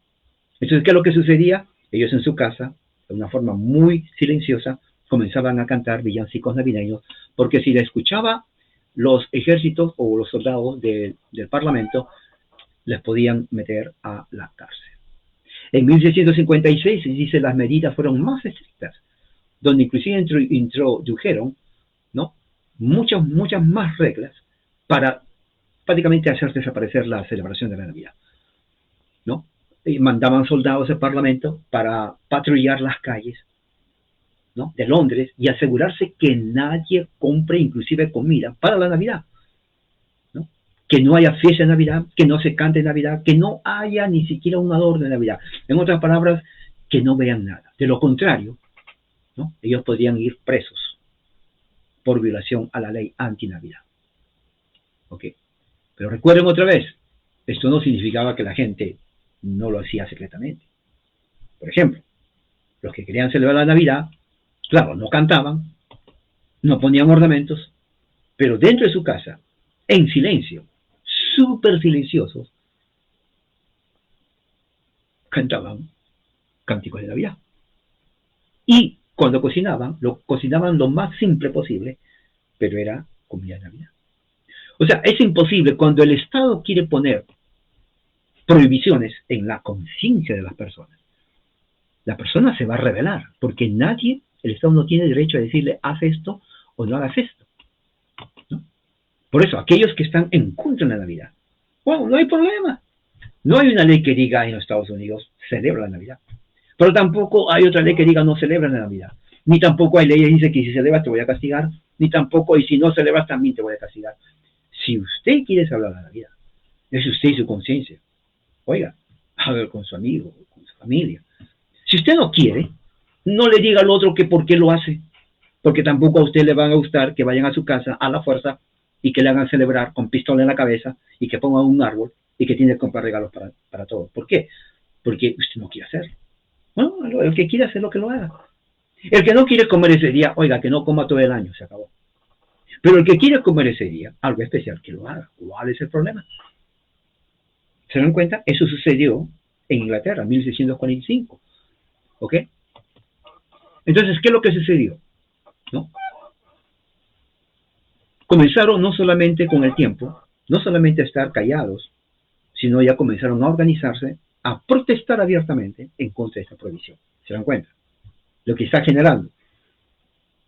Entonces, ¿qué es lo que sucedía? Ellos en su casa, de una forma muy silenciosa, comenzaban a cantar villancicos navideños, porque si le escuchaba los ejércitos o los soldados del Parlamento, les podían meter a la cárcel. En 1656 se dice las medidas fueron más estrictas, donde inclusive introdujeron, ¿no?, muchas más reglas para prácticamente hacer desaparecer la celebración de la Navidad, ¿no? Y mandaban soldados al Parlamento para patrullar las calles, ¿no?, de Londres y asegurarse que nadie compre inclusive comida para la Navidad, ¿no?, que no haya fiesta de Navidad, que no se cante Navidad, que no haya ni siquiera un adorno de Navidad. En otras palabras, que no vean nada. De lo contrario, ¿no?, ellos podrían ir presos por violación a la ley anti-Navidad. ¿Ok? Pero recuerden otra vez, esto no significaba que la gente no lo hacía secretamente. Por ejemplo, los que querían celebrar la Navidad, claro, no cantaban, no ponían ornamentos, pero dentro de su casa, en silencio, súper silenciosos, cantaban cánticos de Navidad. Y cuando cocinaban lo más simple posible, pero era comida de Navidad. O sea, es imposible cuando el Estado quiere poner prohibiciones en la conciencia de las personas. La persona se va a rebelar, porque nadie, el Estado no tiene derecho a decirle, haz esto o no hagas esto, ¿no? Por eso, aquellos que están en contra de la Navidad, bueno, no hay problema. No hay una ley que diga en los Estados Unidos, celebra la Navidad. Pero tampoco hay otra ley que diga, no celebra la Navidad. Ni tampoco hay leyes que dicen que si celebras te voy a castigar, ni tampoco, y si no celebras también te voy a castigar. Si usted quiere celebrar la Navidad, es usted y su conciencia. Oiga, hágalo con su amigo, con su familia. Si usted no quiere, no le diga al otro que por qué lo hace, porque tampoco a usted le van a gustar que vayan a su casa a la fuerza y que le hagan celebrar con pistola en la cabeza y que pongan un árbol y que tiene que comprar regalos para todos. ¿Por qué? Porque usted no quiere hacerlo. Bueno, el que quiere hacerlo, que lo haga. El que no quiere comer ese día, oiga, que no coma todo el año, se acabó. Pero el que quiere comer ese día, algo especial, que lo haga. ¿Cuál es el problema? ¿Se dan cuenta? Eso sucedió en Inglaterra, en 1645. ¿Ok? Entonces, ¿qué es lo que sucedió? ¿No? Comenzaron no solamente con el tiempo, no solamente a estar callados, sino ya comenzaron a organizarse, a protestar abiertamente en contra de esta prohibición. ¿Se dan cuenta? Lo que está generando.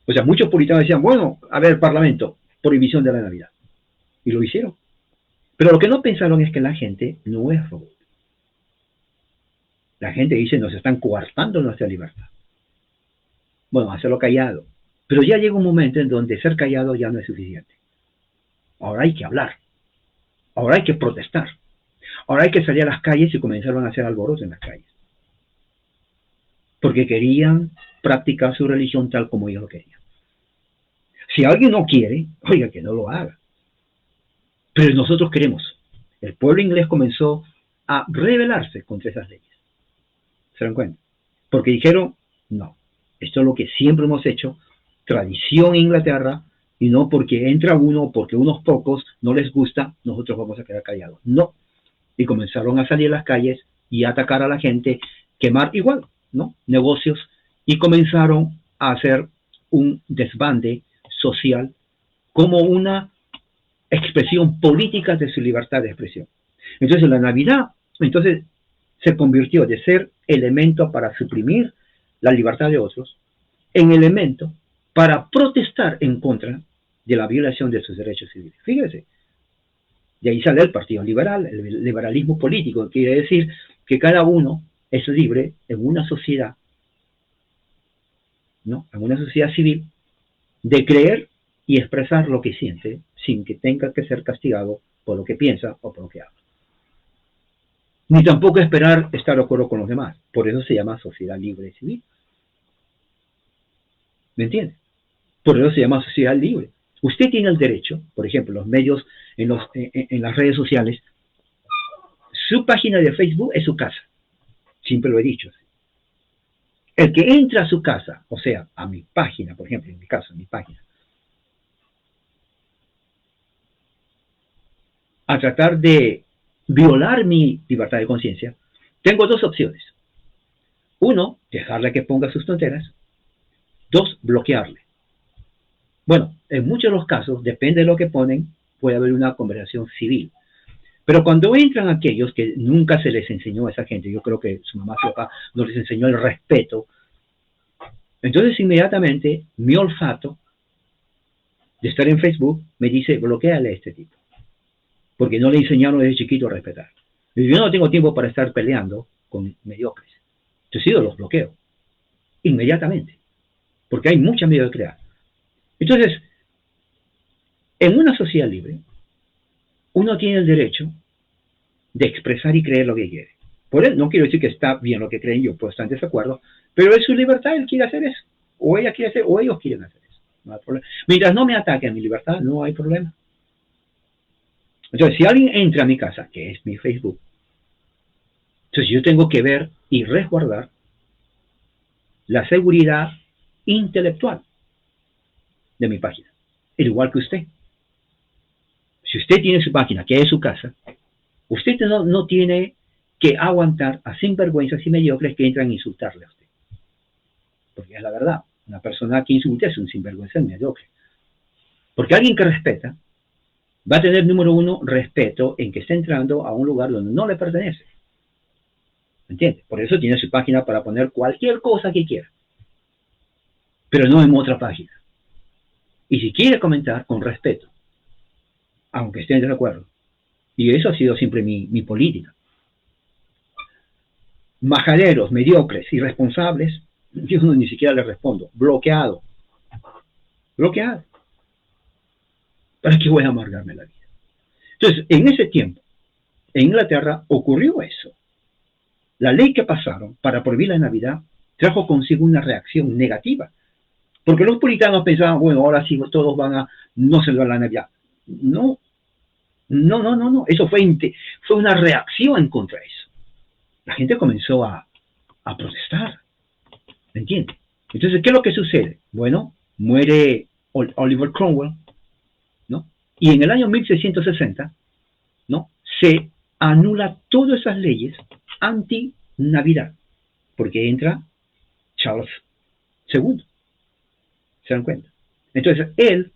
O sea, muchos puritanos decían, bueno, a ver, Parlamento, prohibición de la Navidad. Y lo hicieron. Pero lo que no pensaron es que la gente no es robot. La gente dice, nos están coartando nuestra libertad. Bueno, hacerlo callado. Pero ya llega un momento en donde ser callado ya no es suficiente. Ahora hay que hablar. Ahora hay que protestar. Ahora hay que salir a las calles y comenzaron a hacer alboroto en las calles. Porque querían practicar su religión tal como ellos lo querían. Si alguien no quiere, oiga, que no lo haga. Pero nosotros queremos. El pueblo inglés comenzó a rebelarse contra esas leyes. ¿Se dan cuenta? Porque dijeron, no, esto es lo que siempre hemos hecho, tradición en Inglaterra, y no porque entra uno, porque unos pocos no les gusta, nosotros vamos a quedar callados. No. Y comenzaron a salir a las calles y a atacar a la gente, quemar igual, ¿no?, negocios, y comenzaron a hacer un desbande social como una expresión política de su libertad de expresión. Entonces la Navidad, entonces, se convirtió de ser elemento para suprimir la libertad de otros en elemento para protestar en contra de la violación de sus derechos civiles. Fíjese, de ahí sale el Partido Liberal, el liberalismo político, que quiere decir que cada uno es libre en una sociedad, ¿no?, en una sociedad civil, de creer y expresar lo que siente sin que tenga que ser castigado por lo que piensa o por lo que habla. Ni tampoco esperar estar de acuerdo con los demás. Por eso se llama sociedad libre y civil. ¿Me entiende? Por eso se llama sociedad libre. Usted tiene el derecho, por ejemplo, los medios, en las redes sociales, su página de Facebook es su casa. Siempre lo he dicho. El que entra a su casa, o sea, a mi página, por ejemplo, en mi caso, mi página, a tratar de violar mi libertad de conciencia, tengo dos opciones. Uno, dejarle que ponga sus tonteras. Dos, bloquearle. Bueno, en muchos de los casos, depende de lo que ponen, puede haber una conversación civil. Pero cuando entran aquellos que nunca se les enseñó a esa gente, yo creo que su mamá, su papá no les enseñó el respeto, entonces inmediatamente mi olfato de estar en Facebook me dice, bloqueale a este tipo, porque no le enseñaron desde chiquito a respetar. Y yo no tengo tiempo para estar peleando con mediocres. Entonces yo los bloqueo inmediatamente, porque hay mucha mediocridad. Entonces, en una sociedad libre, uno tiene el derecho de expresar y creer lo que quiere. Por él, no quiero decir que está bien lo que creen, yo puedo estar en desacuerdo, pero es su libertad, él quiere hacer eso, o ella quiere hacer, o ellos quieren hacer eso. No hay problema. Mientras no me ataquen mi libertad, no hay problema. Entonces, si alguien entra a mi casa, que es mi Facebook, entonces yo tengo que ver y resguardar la seguridad intelectual de mi página, al igual que usted. Si usted tiene su página, que es su casa, usted no tiene que aguantar a sinvergüenzas y mediocres que entran a insultarle a usted. Porque es la verdad, una persona que insulta es un sinvergüenza mediocre. Porque alguien que respeta va a tener, número uno, respeto en que está entrando a un lugar donde no le pertenece. ¿Entiende? Por eso tiene su página para poner cualquier cosa que quiera. Pero no en otra página. Y si quiere comentar, con respeto. Aunque estén de acuerdo. Y eso ha sido siempre mi política. Majaderos, mediocres, irresponsables, yo ni siquiera les respondo. Bloqueado. Bloqueado. ¿Para qué voy a amargarme la vida? Entonces, en ese tiempo, en Inglaterra ocurrió eso. La ley que pasaron para prohibir la Navidad trajo consigo una reacción negativa. Porque los puritanos pensaban, bueno, ahora sí todos van a no celebrar la Navidad. No, no. Eso fue una reacción contra eso. La gente comenzó a protestar. ¿Me entiendes? Entonces, ¿qué es lo que sucede? Bueno, muere Oliver Cromwell, ¿no? Y en el año 1660, ¿no? Se anula todas esas leyes anti-Navidad, porque entra Charles II. ¿Se dan cuenta? Entonces, él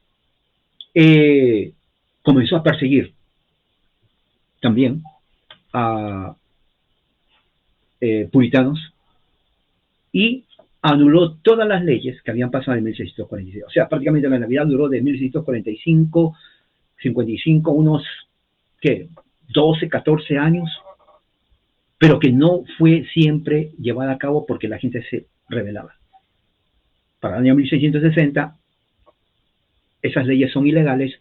comenzó a perseguir también a puritanos y anuló todas las leyes que habían pasado en 1646. O sea, prácticamente la Navidad duró de 1645, 55, unos, ¿qué? 12, 14 años, pero que no fue siempre llevada a cabo porque la gente se rebelaba. Para el año 1660, esas leyes son ilegales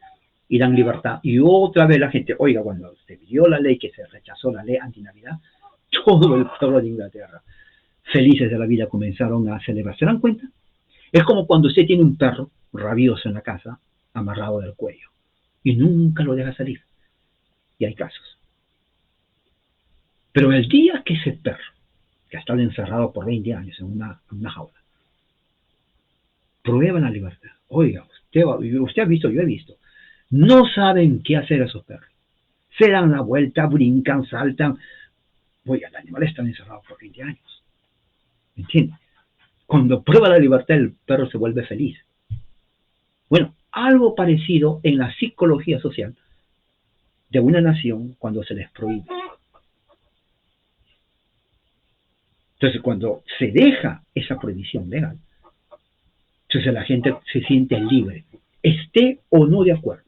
y dan libertad. Y otra vez la gente, oiga, cuando se vio la ley, que se rechazó la ley anti-Navidad, todo el pueblo de Inglaterra, felices de la vida, comenzaron a celebrar. ¿Se dan cuenta? Es como cuando usted tiene un perro rabioso en la casa, amarrado del cuello, y nunca lo deja salir. Y hay casos. Pero el día que ese perro, que ha estado encerrado por 20 años en una jaula, prueba la libertad. Oiga, usted ha visto, yo he visto. No saben qué hacer esos perros. Se dan la vuelta, brincan, saltan. Oiga, el animal está encerrado por 20 años. ¿Me entiende? Cuando prueba la libertad, el perro se vuelve feliz. Bueno, algo parecido en la psicología social de una nación cuando se les prohíbe. Entonces, cuando se deja esa prohibición legal, entonces la gente se siente libre, esté o no de acuerdo.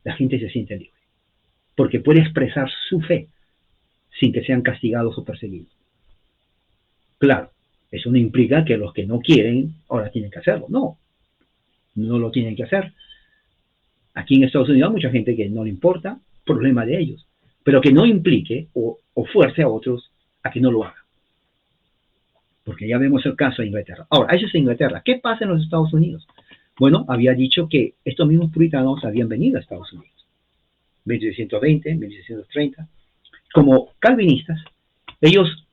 La gente se siente libre, porque puede expresar su fe sin que sean castigados o perseguidos. Claro, eso no implica que los que no quieren ahora tienen que hacerlo. No lo tienen que hacer. Aquí en Estados Unidos hay mucha gente que no le importa, problema de ellos, pero que no implique o fuerce a otros a que no lo hagan. Porque ya vemos el caso de Inglaterra. Ahora, eso es Inglaterra. ¿Qué pasa en los Estados Unidos? Bueno, había dicho que estos mismos puritanos habían venido a Estados Unidos. 1620, 1630. Como calvinistas, ellos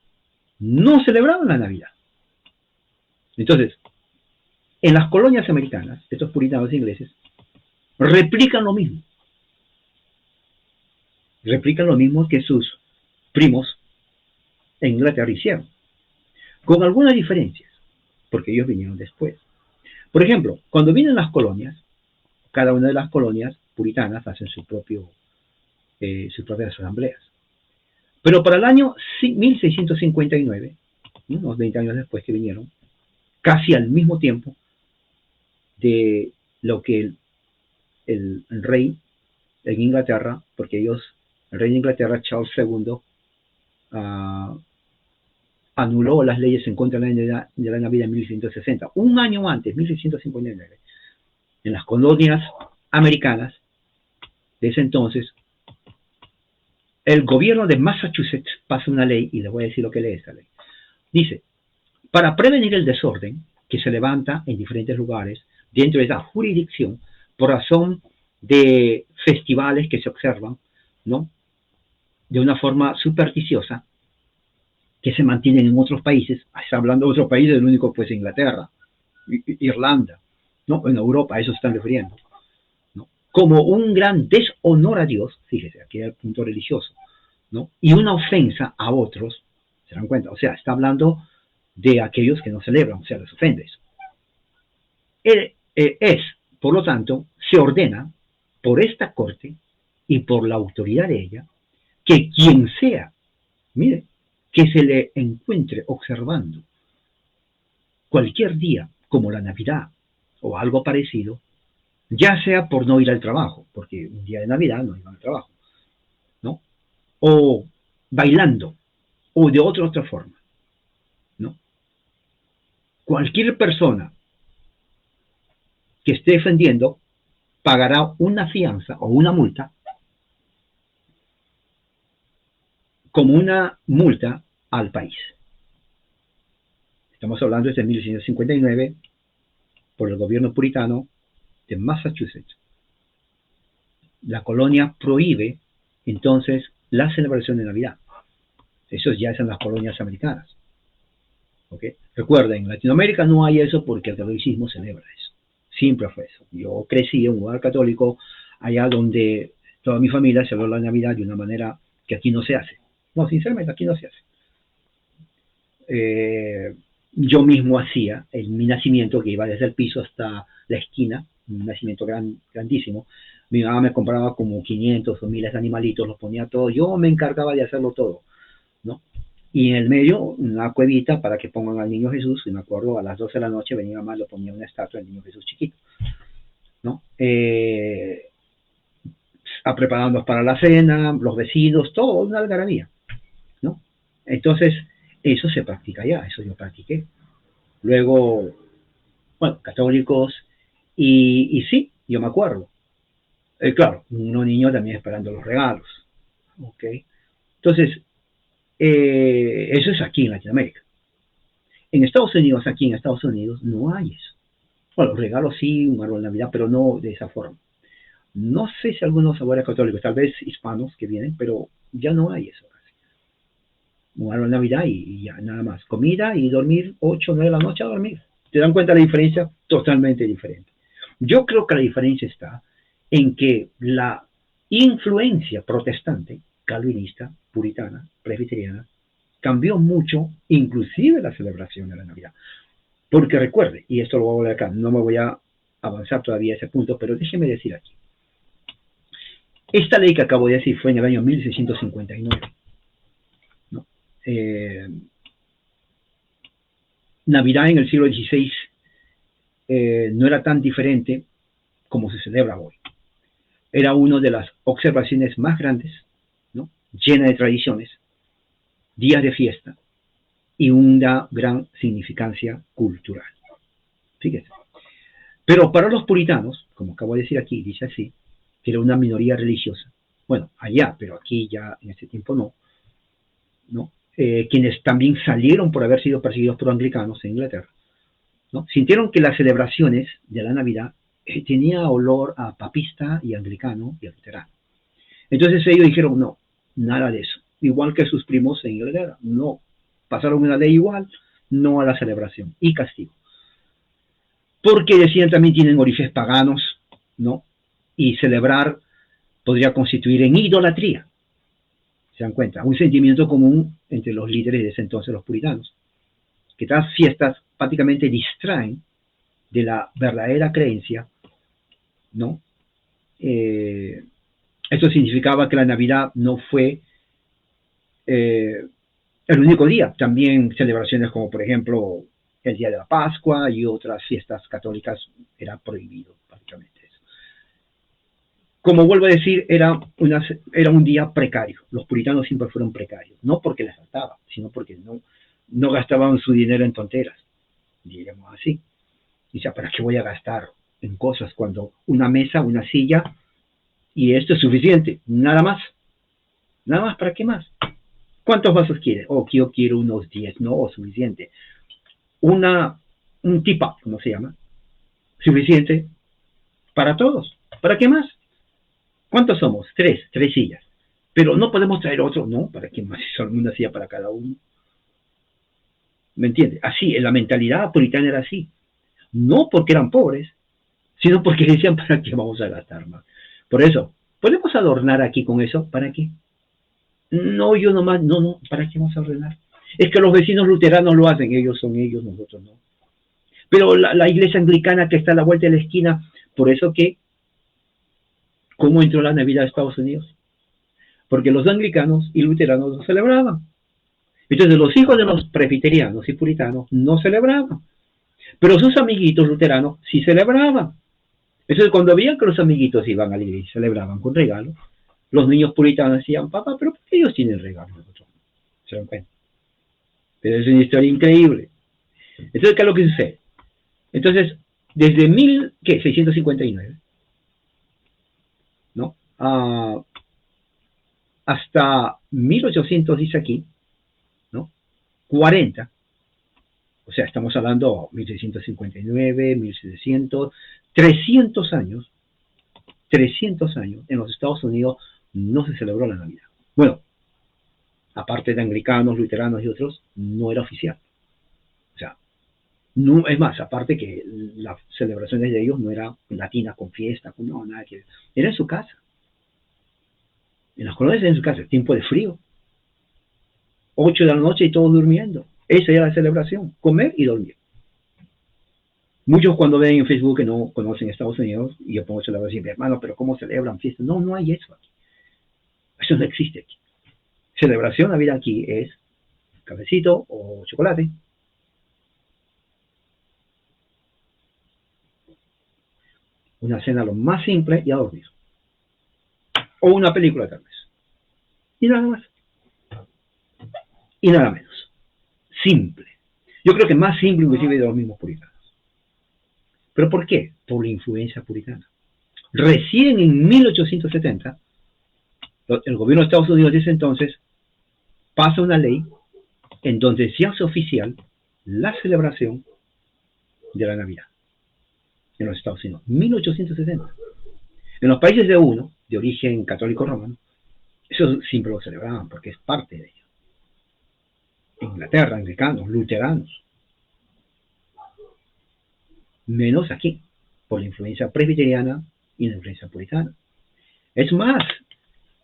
no celebraban la Navidad. Entonces, en las colonias americanas, estos puritanos ingleses replican lo mismo. Replican lo mismo que sus primos en Inglaterra hicieron. con algunas diferencias, porque ellos vinieron después. Por ejemplo, cuando vienen las colonias, cada una de las colonias puritanas hacen sus propias asambleas. Pero para el año 1659, unos 20 años después que vinieron, casi al mismo tiempo de lo que el rey en Inglaterra, porque el rey de Inglaterra, Charles II, anuló las leyes en contra de la Navidad en 1660. Un año antes, 1659, en las colonias americanas de ese entonces, el gobierno de Massachusetts pasa una ley, y les voy a decir lo que lee esta ley. Dice, para prevenir el desorden que se levanta en diferentes lugares dentro de esa jurisdicción por razón de festivales que se observan, ¿no?, de una forma supersticiosa, que se mantienen en otros países. Está hablando de otros países, el único pues Inglaterra, Irlanda, ¿no?, en Europa, a eso se están refiriendo, ¿no?, como un gran deshonor a Dios, fíjese, aquí hay el punto religioso, ¿no?, y una ofensa a otros, ¿se dan cuenta? O sea, está hablando de aquellos que no celebran, o sea, les ofende eso. Por lo tanto, se ordena por esta corte y por la autoridad de ella, que quien sea, mire, que se le encuentre observando cualquier día como la Navidad o algo parecido, ya sea por no ir al trabajo, porque un día de Navidad no iban al trabajo, ¿no?, o bailando, o de otra forma, ¿no?, cualquier persona que esté defendiendo pagará una fianza o una multa, como una multa al país. Estamos hablando desde 1659 por el gobierno puritano de Massachusetts. La colonia prohíbe entonces la celebración de Navidad. Eso ya es en las colonias americanas. ¿Okay? Recuerden, en Latinoamérica no hay eso porque el catolicismo celebra eso. Siempre fue eso. Yo crecí en un lugar católico, allá donde toda mi familia celebró la Navidad de una manera que aquí no se hace. No, sinceramente, aquí no se hace. Yo mismo hacía mi nacimiento, que iba desde el piso hasta la esquina, un nacimiento grandísimo. Mi mamá me compraba como 500 o miles de animalitos, los ponía todos. Yo me encargaba de hacerlo todo, ¿no? Y en el medio, una cuevita para que pongan al niño Jesús. Y me acuerdo, a las 12 de la noche venía mamá, lo ponía una estatua del niño Jesús chiquito, ¿no? Preparándonos para la cena, los vecinos, todo, una algarabía, ¿no? Entonces, eso se practica ya, eso yo practiqué. Luego, bueno, católicos, y sí, yo me acuerdo. Claro, unos niños también esperando los regalos, ¿ok? Entonces, eso es aquí en Latinoamérica. Aquí en Estados Unidos, no hay eso. Bueno, los regalos sí, un árbol de Navidad, pero no de esa forma. No sé si algunos ahora católicos, tal vez hispanos que vienen, pero ya no hay eso. Un árbol de Navidad y ya, nada más. Comida y dormir 8 o 9 de la noche a dormir. ¿Te dan cuenta de la diferencia? Totalmente diferente. Yo creo que la diferencia está en que la influencia protestante, calvinista, puritana, presbiteriana, cambió mucho, inclusive la celebración de la Navidad. Porque recuerde, y esto lo voy a volver acá, no me voy a avanzar todavía a ese punto, pero déjeme decir aquí. Esta ley que acabo de decir fue en el año 1659. ¿No? Navidad en el siglo XVI no era tan diferente como se celebra hoy. Era una de las observaciones más grandes, ¿no?, llena de tradiciones, días de fiesta y una gran significancia cultural. Fíjese. Pero para los puritanos, como acabo de decir aquí, dice así, que era una minoría religiosa. Bueno, allá, pero aquí ya en ese tiempo no. ¿No? Quienes también salieron por haber sido perseguidos por anglicanos en Inglaterra, ¿no? Sintieron que las celebraciones de la Navidad tenía olor a papista y anglicano y a luterano. Entonces ellos dijeron, no, nada de eso. Igual que sus primos en Inglaterra, no. Pasaron una ley igual, no a la celebración y castigo. Porque decían también tienen orígenes paganos, ¿no? Y celebrar podría constituir en idolatría. ¿Se dan cuenta? Un sentimiento común entre los líderes de ese entonces, los puritanos. que estas fiestas prácticamente distraen de la verdadera creencia, ¿no? Esto significaba que la Navidad no fue el único día. También celebraciones como, por ejemplo, el Día de la Pascua y otras fiestas católicas era prohibido prácticamente eso. Como vuelvo a decir, era un día precario. Los puritanos siempre fueron precarios, no porque les faltaba, sino porque no gastaban su dinero en tonteras, diríamos así. Dice, ¿para qué voy a gastar en cosas cuando una mesa, una silla y esto es suficiente? Nada más. Nada más, ¿para qué más? ¿Cuántos vasos quieres? Oh, yo quiero unos 10, no, suficiente. Un tip-up, ¿cómo se llama? Suficiente para todos. ¿Para qué más? ¿Cuántos somos? Tres sillas. Pero no podemos traer otro, ¿no? ¿Para qué más? Son una silla para cada uno. ¿Me entiendes? Así, la mentalidad puritana era así. No porque eran pobres, sino porque decían, ¿para qué vamos a gastar más? Por eso, ¿podemos adornar aquí con eso? ¿Para qué? No, yo nomás, no, ¿para qué vamos a ordenar? Es que los vecinos luteranos lo hacen, ellos son ellos, nosotros no. Pero la iglesia anglicana que está a la vuelta de la esquina, por eso que, ¿cómo entró la Navidad a Estados Unidos? Porque los anglicanos y luteranos no celebraban. Entonces los hijos de los presbiterianos y puritanos no celebraban. Pero sus amiguitos luteranos sí celebraban. Entonces cuando veían que los amiguitos iban a la iglesia y celebraban con regalos, los niños puritanos decían, papá, pero ¿por qué ellos tienen regalos? ¿Se dan cuenta? Pero es una historia increíble. Entonces, ¿qué es lo que sucede? Entonces, desde 1659, ¿no? Hasta 1800, dice aquí, ¿no? 40, o sea, estamos hablando 1659, 1700, 300 años, en los Estados Unidos no se celebró la Navidad. Bueno, aparte de anglicanos, luteranos y otros, no era oficial. O sea, no, es más, aparte que las celebraciones de ellos no eran latinas con fiesta, no, nada que ver. Era en su casa. En las colonias era en su casa, tiempo de frío. 8 de la noche y todos durmiendo. Esa era la celebración, comer y dormir. Muchos cuando ven en Facebook que no conocen Estados Unidos, y yo pongo celebración, hermano, pero ¿cómo celebran fiestas? No, no hay eso aquí. Eso no existe aquí. Celebración, la vida aquí es cafecito o chocolate. Una cena lo más simple y a dormir. O una película tal vez. Y nada más. Y nada menos. Simple. Yo creo que más simple inclusive de los mismos puritanos. ¿Pero por qué? Por la influencia puritana. Recién en 1870, el gobierno de Estados Unidos de ese entonces pasa una ley en donde se hace oficial la celebración de la Navidad en los Estados Unidos. 1870. En los países de uno, de origen católico romano, eso siempre lo celebraban porque es parte de ellos. Inglaterra, anglicanos, luteranos. Menos aquí, por la influencia presbiteriana y la influencia puritana. Es más,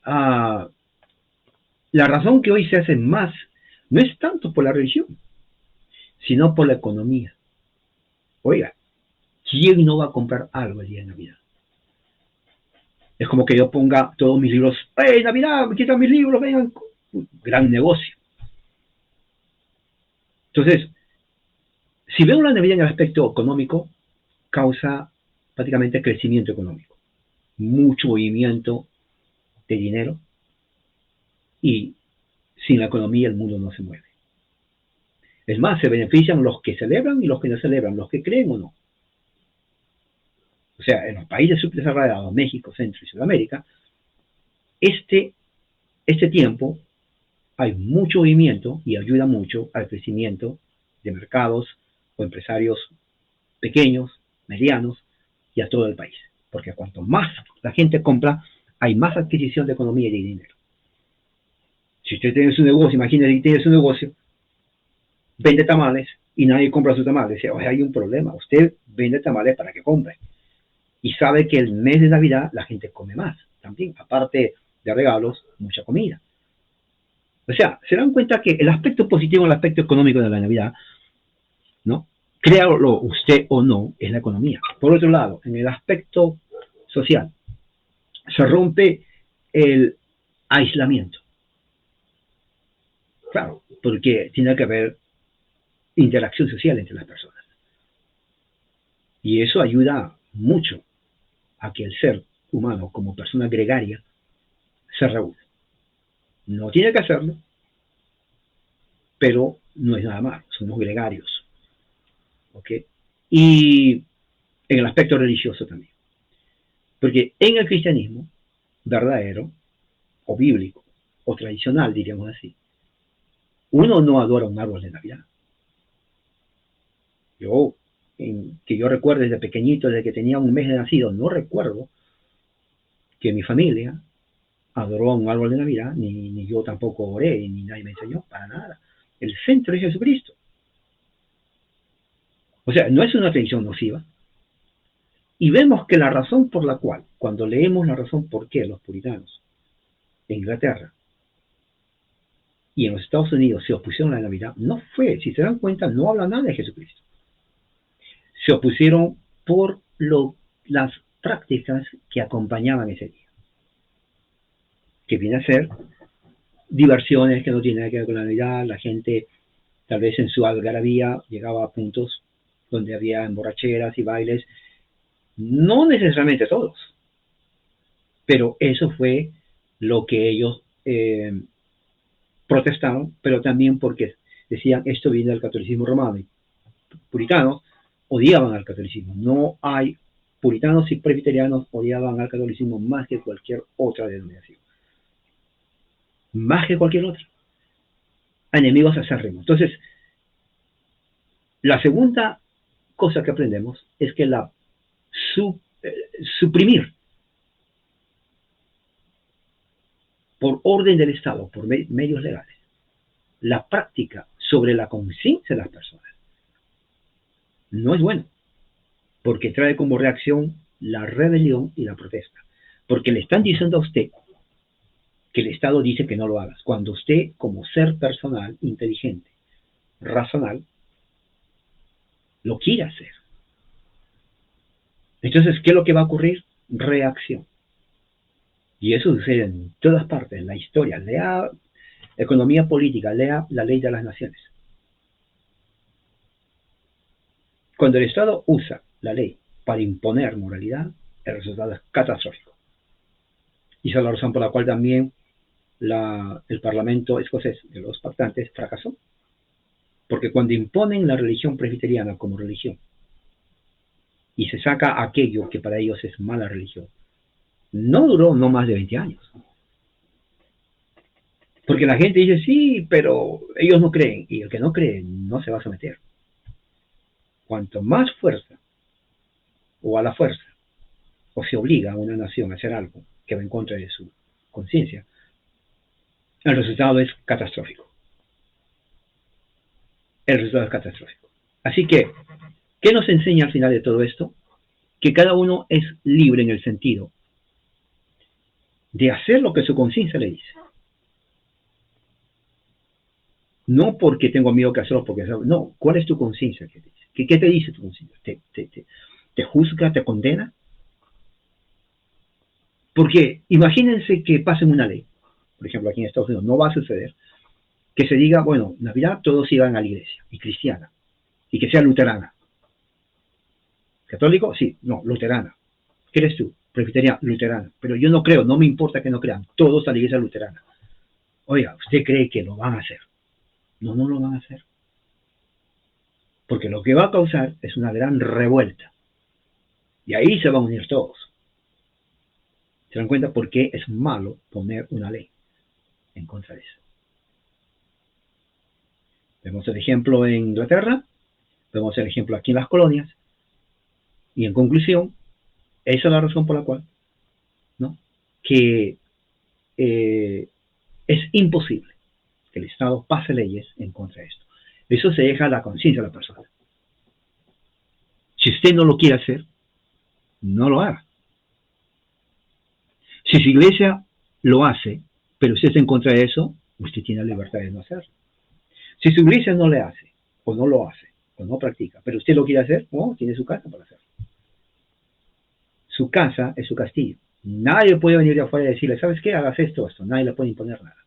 la razón que hoy se hace más no es tanto por la religión, sino por la economía. Oiga, ¿quién no va a comprar algo el día de Navidad? Es como que yo ponga todos mis libros, ¡hey, Navidad, me quitan mis libros, vengan! Gran negocio. Entonces, si vemos la Navidad en el aspecto económico, causa prácticamente crecimiento económico, mucho movimiento de dinero, y sin la economía el mundo no se mueve. Es más, se benefician los que celebran y los que no celebran, los que creen o no. O sea, en los países subdesarrollados, México, Centro y Sudamérica, este tiempo hay mucho movimiento y ayuda mucho al crecimiento de mercados o empresarios pequeños, medianos y a todo el país. Porque cuanto más la gente compra, hay más adquisición de economía y de dinero. Si usted tiene su negocio, imagínese que tiene su negocio, vende tamales y nadie compra sus tamales. O sea, hay un problema. Usted vende tamales para que compre. Y sabe que el mes de Navidad la gente come más también. Aparte de regalos, mucha comida. O sea, se dan cuenta que el aspecto positivo, el aspecto económico de la Navidad ¿no? Créalo usted o no, es la economía. Por otro lado, en el aspecto social, se rompe el aislamiento. Claro, porque tiene que haber interacción social entre las personas. Y eso ayuda mucho a que el ser humano, como persona gregaria, se reúna. No tiene que hacerlo, pero no es nada malo, somos gregarios. ¿Ok? Y en el aspecto religioso también. Porque en el cristianismo verdadero, o bíblico, o tradicional, diríamos así, uno no adora un árbol de Navidad. Que yo recuerdo desde pequeñito, desde que tenía un mes de nacido, no recuerdo que mi familia adoró a un árbol de Navidad, ni yo tampoco oré, ni nadie me enseñó, para nada. El centro es Jesucristo. O sea, no es una tradición nociva. Y vemos que la razón por la cual, cuando leemos la razón por qué los puritanos en Inglaterra y en los Estados Unidos se opusieron a la Navidad, no fue, si se dan cuenta, no habla nada de Jesucristo. Se opusieron por las prácticas que acompañaban ese día, que viene a ser diversiones que no tienen nada que ver con la Navidad. La gente, tal vez en su algarabía, llegaba a puntos donde había emborracheras y bailes, no necesariamente todos, pero eso fue lo que ellos protestaron, pero también porque decían esto viene del catolicismo romano, y puritanos odiaban al catolicismo. No hay puritanos y presbiterianos odiaban al catolicismo más que cualquier otra denominación, más que cualquier otra, enemigos acérrimos. Entonces, la segunda cosa que aprendemos es que suprimir por orden del Estado, por medios legales, la práctica sobre la conciencia de las personas no es bueno, porque trae como reacción la rebelión y la protesta, porque le están diciendo a usted que el Estado dice que no lo hagas, cuando usted, como ser personal, inteligente, racional, lo quiere hacer. Entonces, ¿qué es lo que va a ocurrir? Reacción. Y eso sucede en todas partes, en la historia. Lea economía política, lea la ley de las naciones. Cuando el Estado usa la ley para imponer moralidad, el resultado es catastrófico. Y esa es la razón por la cual también el Parlamento escocés de los pactantes fracasó. Porque cuando imponen la religión presbiteriana como religión y se saca aquello que para ellos es mala religión, no duró no más de 20 años. Porque la gente dice, sí, pero ellos no creen. Y el que no cree no se va a someter. Cuanto más fuerza, o a la fuerza, o se obliga a una nación a hacer algo que va en contra de su conciencia, el resultado es catastrófico. El resultado es catastrófico. Así que, ¿qué nos enseña al final de todo esto? Que cada uno es libre en el sentido de hacer lo que su conciencia le dice. No porque tengo miedo que hacerlo, porque no, ¿cuál es tu conciencia? ¿Qué te dice tu conciencia? ¿Te juzga, te condena? Porque imagínense que pasen una ley, por ejemplo aquí en Estados Unidos, no va a suceder, que se diga, bueno, Navidad todos iban a la iglesia, y cristiana, y que sea luterana. ¿Católico? Sí, no, luterana. ¿Qué eres tú? Presbiteriana, luterana. Pero yo no creo, no me importa que no crean, todos a la iglesia luterana. Oiga, ¿usted cree que lo van a hacer? No, no lo van a hacer. Porque lo que va a causar es una gran revuelta. Y ahí se van a unir todos. ¿Se dan cuenta por qué es malo poner una ley en contra de eso? Vemos el ejemplo en Inglaterra, vemos el ejemplo aquí en las colonias, y en conclusión, esa es la razón por la cual, ¿no?, que es imposible que el Estado pase leyes en contra de esto. Eso se deja a la conciencia de la persona. Si usted no lo quiere hacer, no lo haga. Si su iglesia lo hace, pero usted está en contra de eso, usted tiene la libertad de no hacerlo. Si su iglesia no le hace, o no lo hace, o no practica. Pero usted lo quiere hacer, no, tiene su casa para hacerlo. Su casa es su castillo. Nadie puede venir de afuera y decirle, ¿sabes qué? Hagas esto, esto. Nadie le puede imponer nada.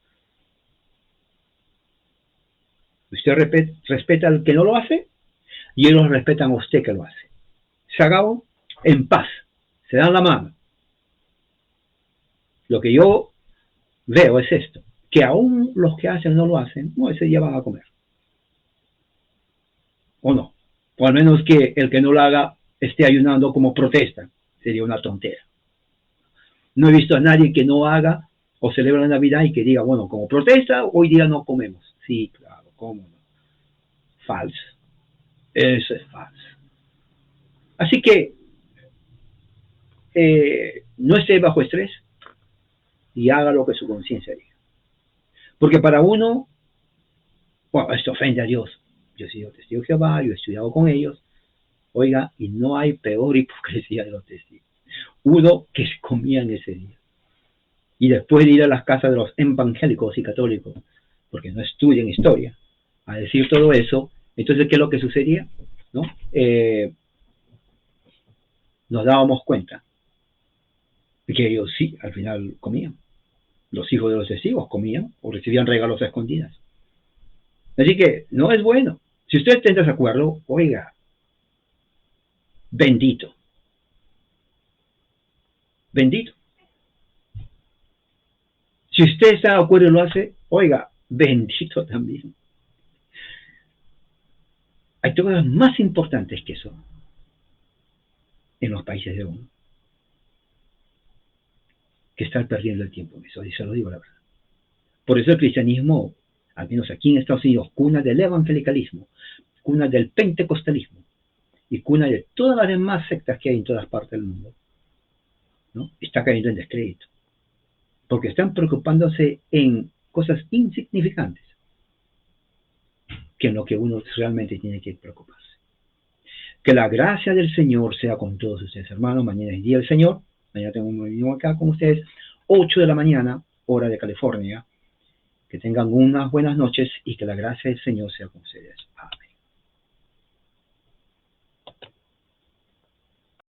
Usted respeta al que no lo hace y ellos respetan a usted que lo hace. Se acabó en paz. Se dan la mano. Lo que yo veo es esto, que aún los que hacen no lo hacen, no, ese día van a comer. O no. O al menos que el que no lo haga esté ayunando como protesta. Sería una tontera. No he visto a nadie que no haga o celebre la Navidad y que diga, bueno, como protesta, hoy día no comemos. Sí, claro, ¿cómo no? Falso. Eso es falso. Así que no esté bajo estrés y haga lo que su conciencia diga. Porque para uno, bueno, esto ofende a Dios. Yo he sido testigo de Jehová, yo he estudiado con ellos. Oiga, y no hay peor hipocresía de los testigos. Uno que se comía en ese día. Y después de ir a las casas de los evangélicos y católicos, porque no estudian historia, a decir todo eso, entonces, ¿qué es lo que sucedía? ¿No? Nos dábamos cuenta de que ellos sí, al final comían. Los hijos de los testigos comían o recibían regalos a escondidas. Así que no es bueno. Si usted está en desacuerdo, oiga, bendito. Bendito. Si usted está de acuerdo y lo hace, oiga, bendito también. Hay cosas más importantes que eso en los países de uno, que estar perdiendo el tiempo en eso, y se lo digo la verdad. Por eso el cristianismo, al menos aquí en Estados Unidos, cuna del evangelicalismo, cuna del pentecostalismo y cuna de todas las demás sectas que hay en todas partes del mundo, ¿no? Está cayendo en descrédito. Porque están preocupándose en cosas insignificantes que en lo que uno realmente tiene que preocuparse. Que la gracia del Señor sea con todos ustedes, hermanos. Mañana es día del Señor. Mañana tengo un reunión acá con ustedes, 8 de la mañana, hora de California. Que tengan unas buenas noches y que la gracia del Señor sea con ustedes.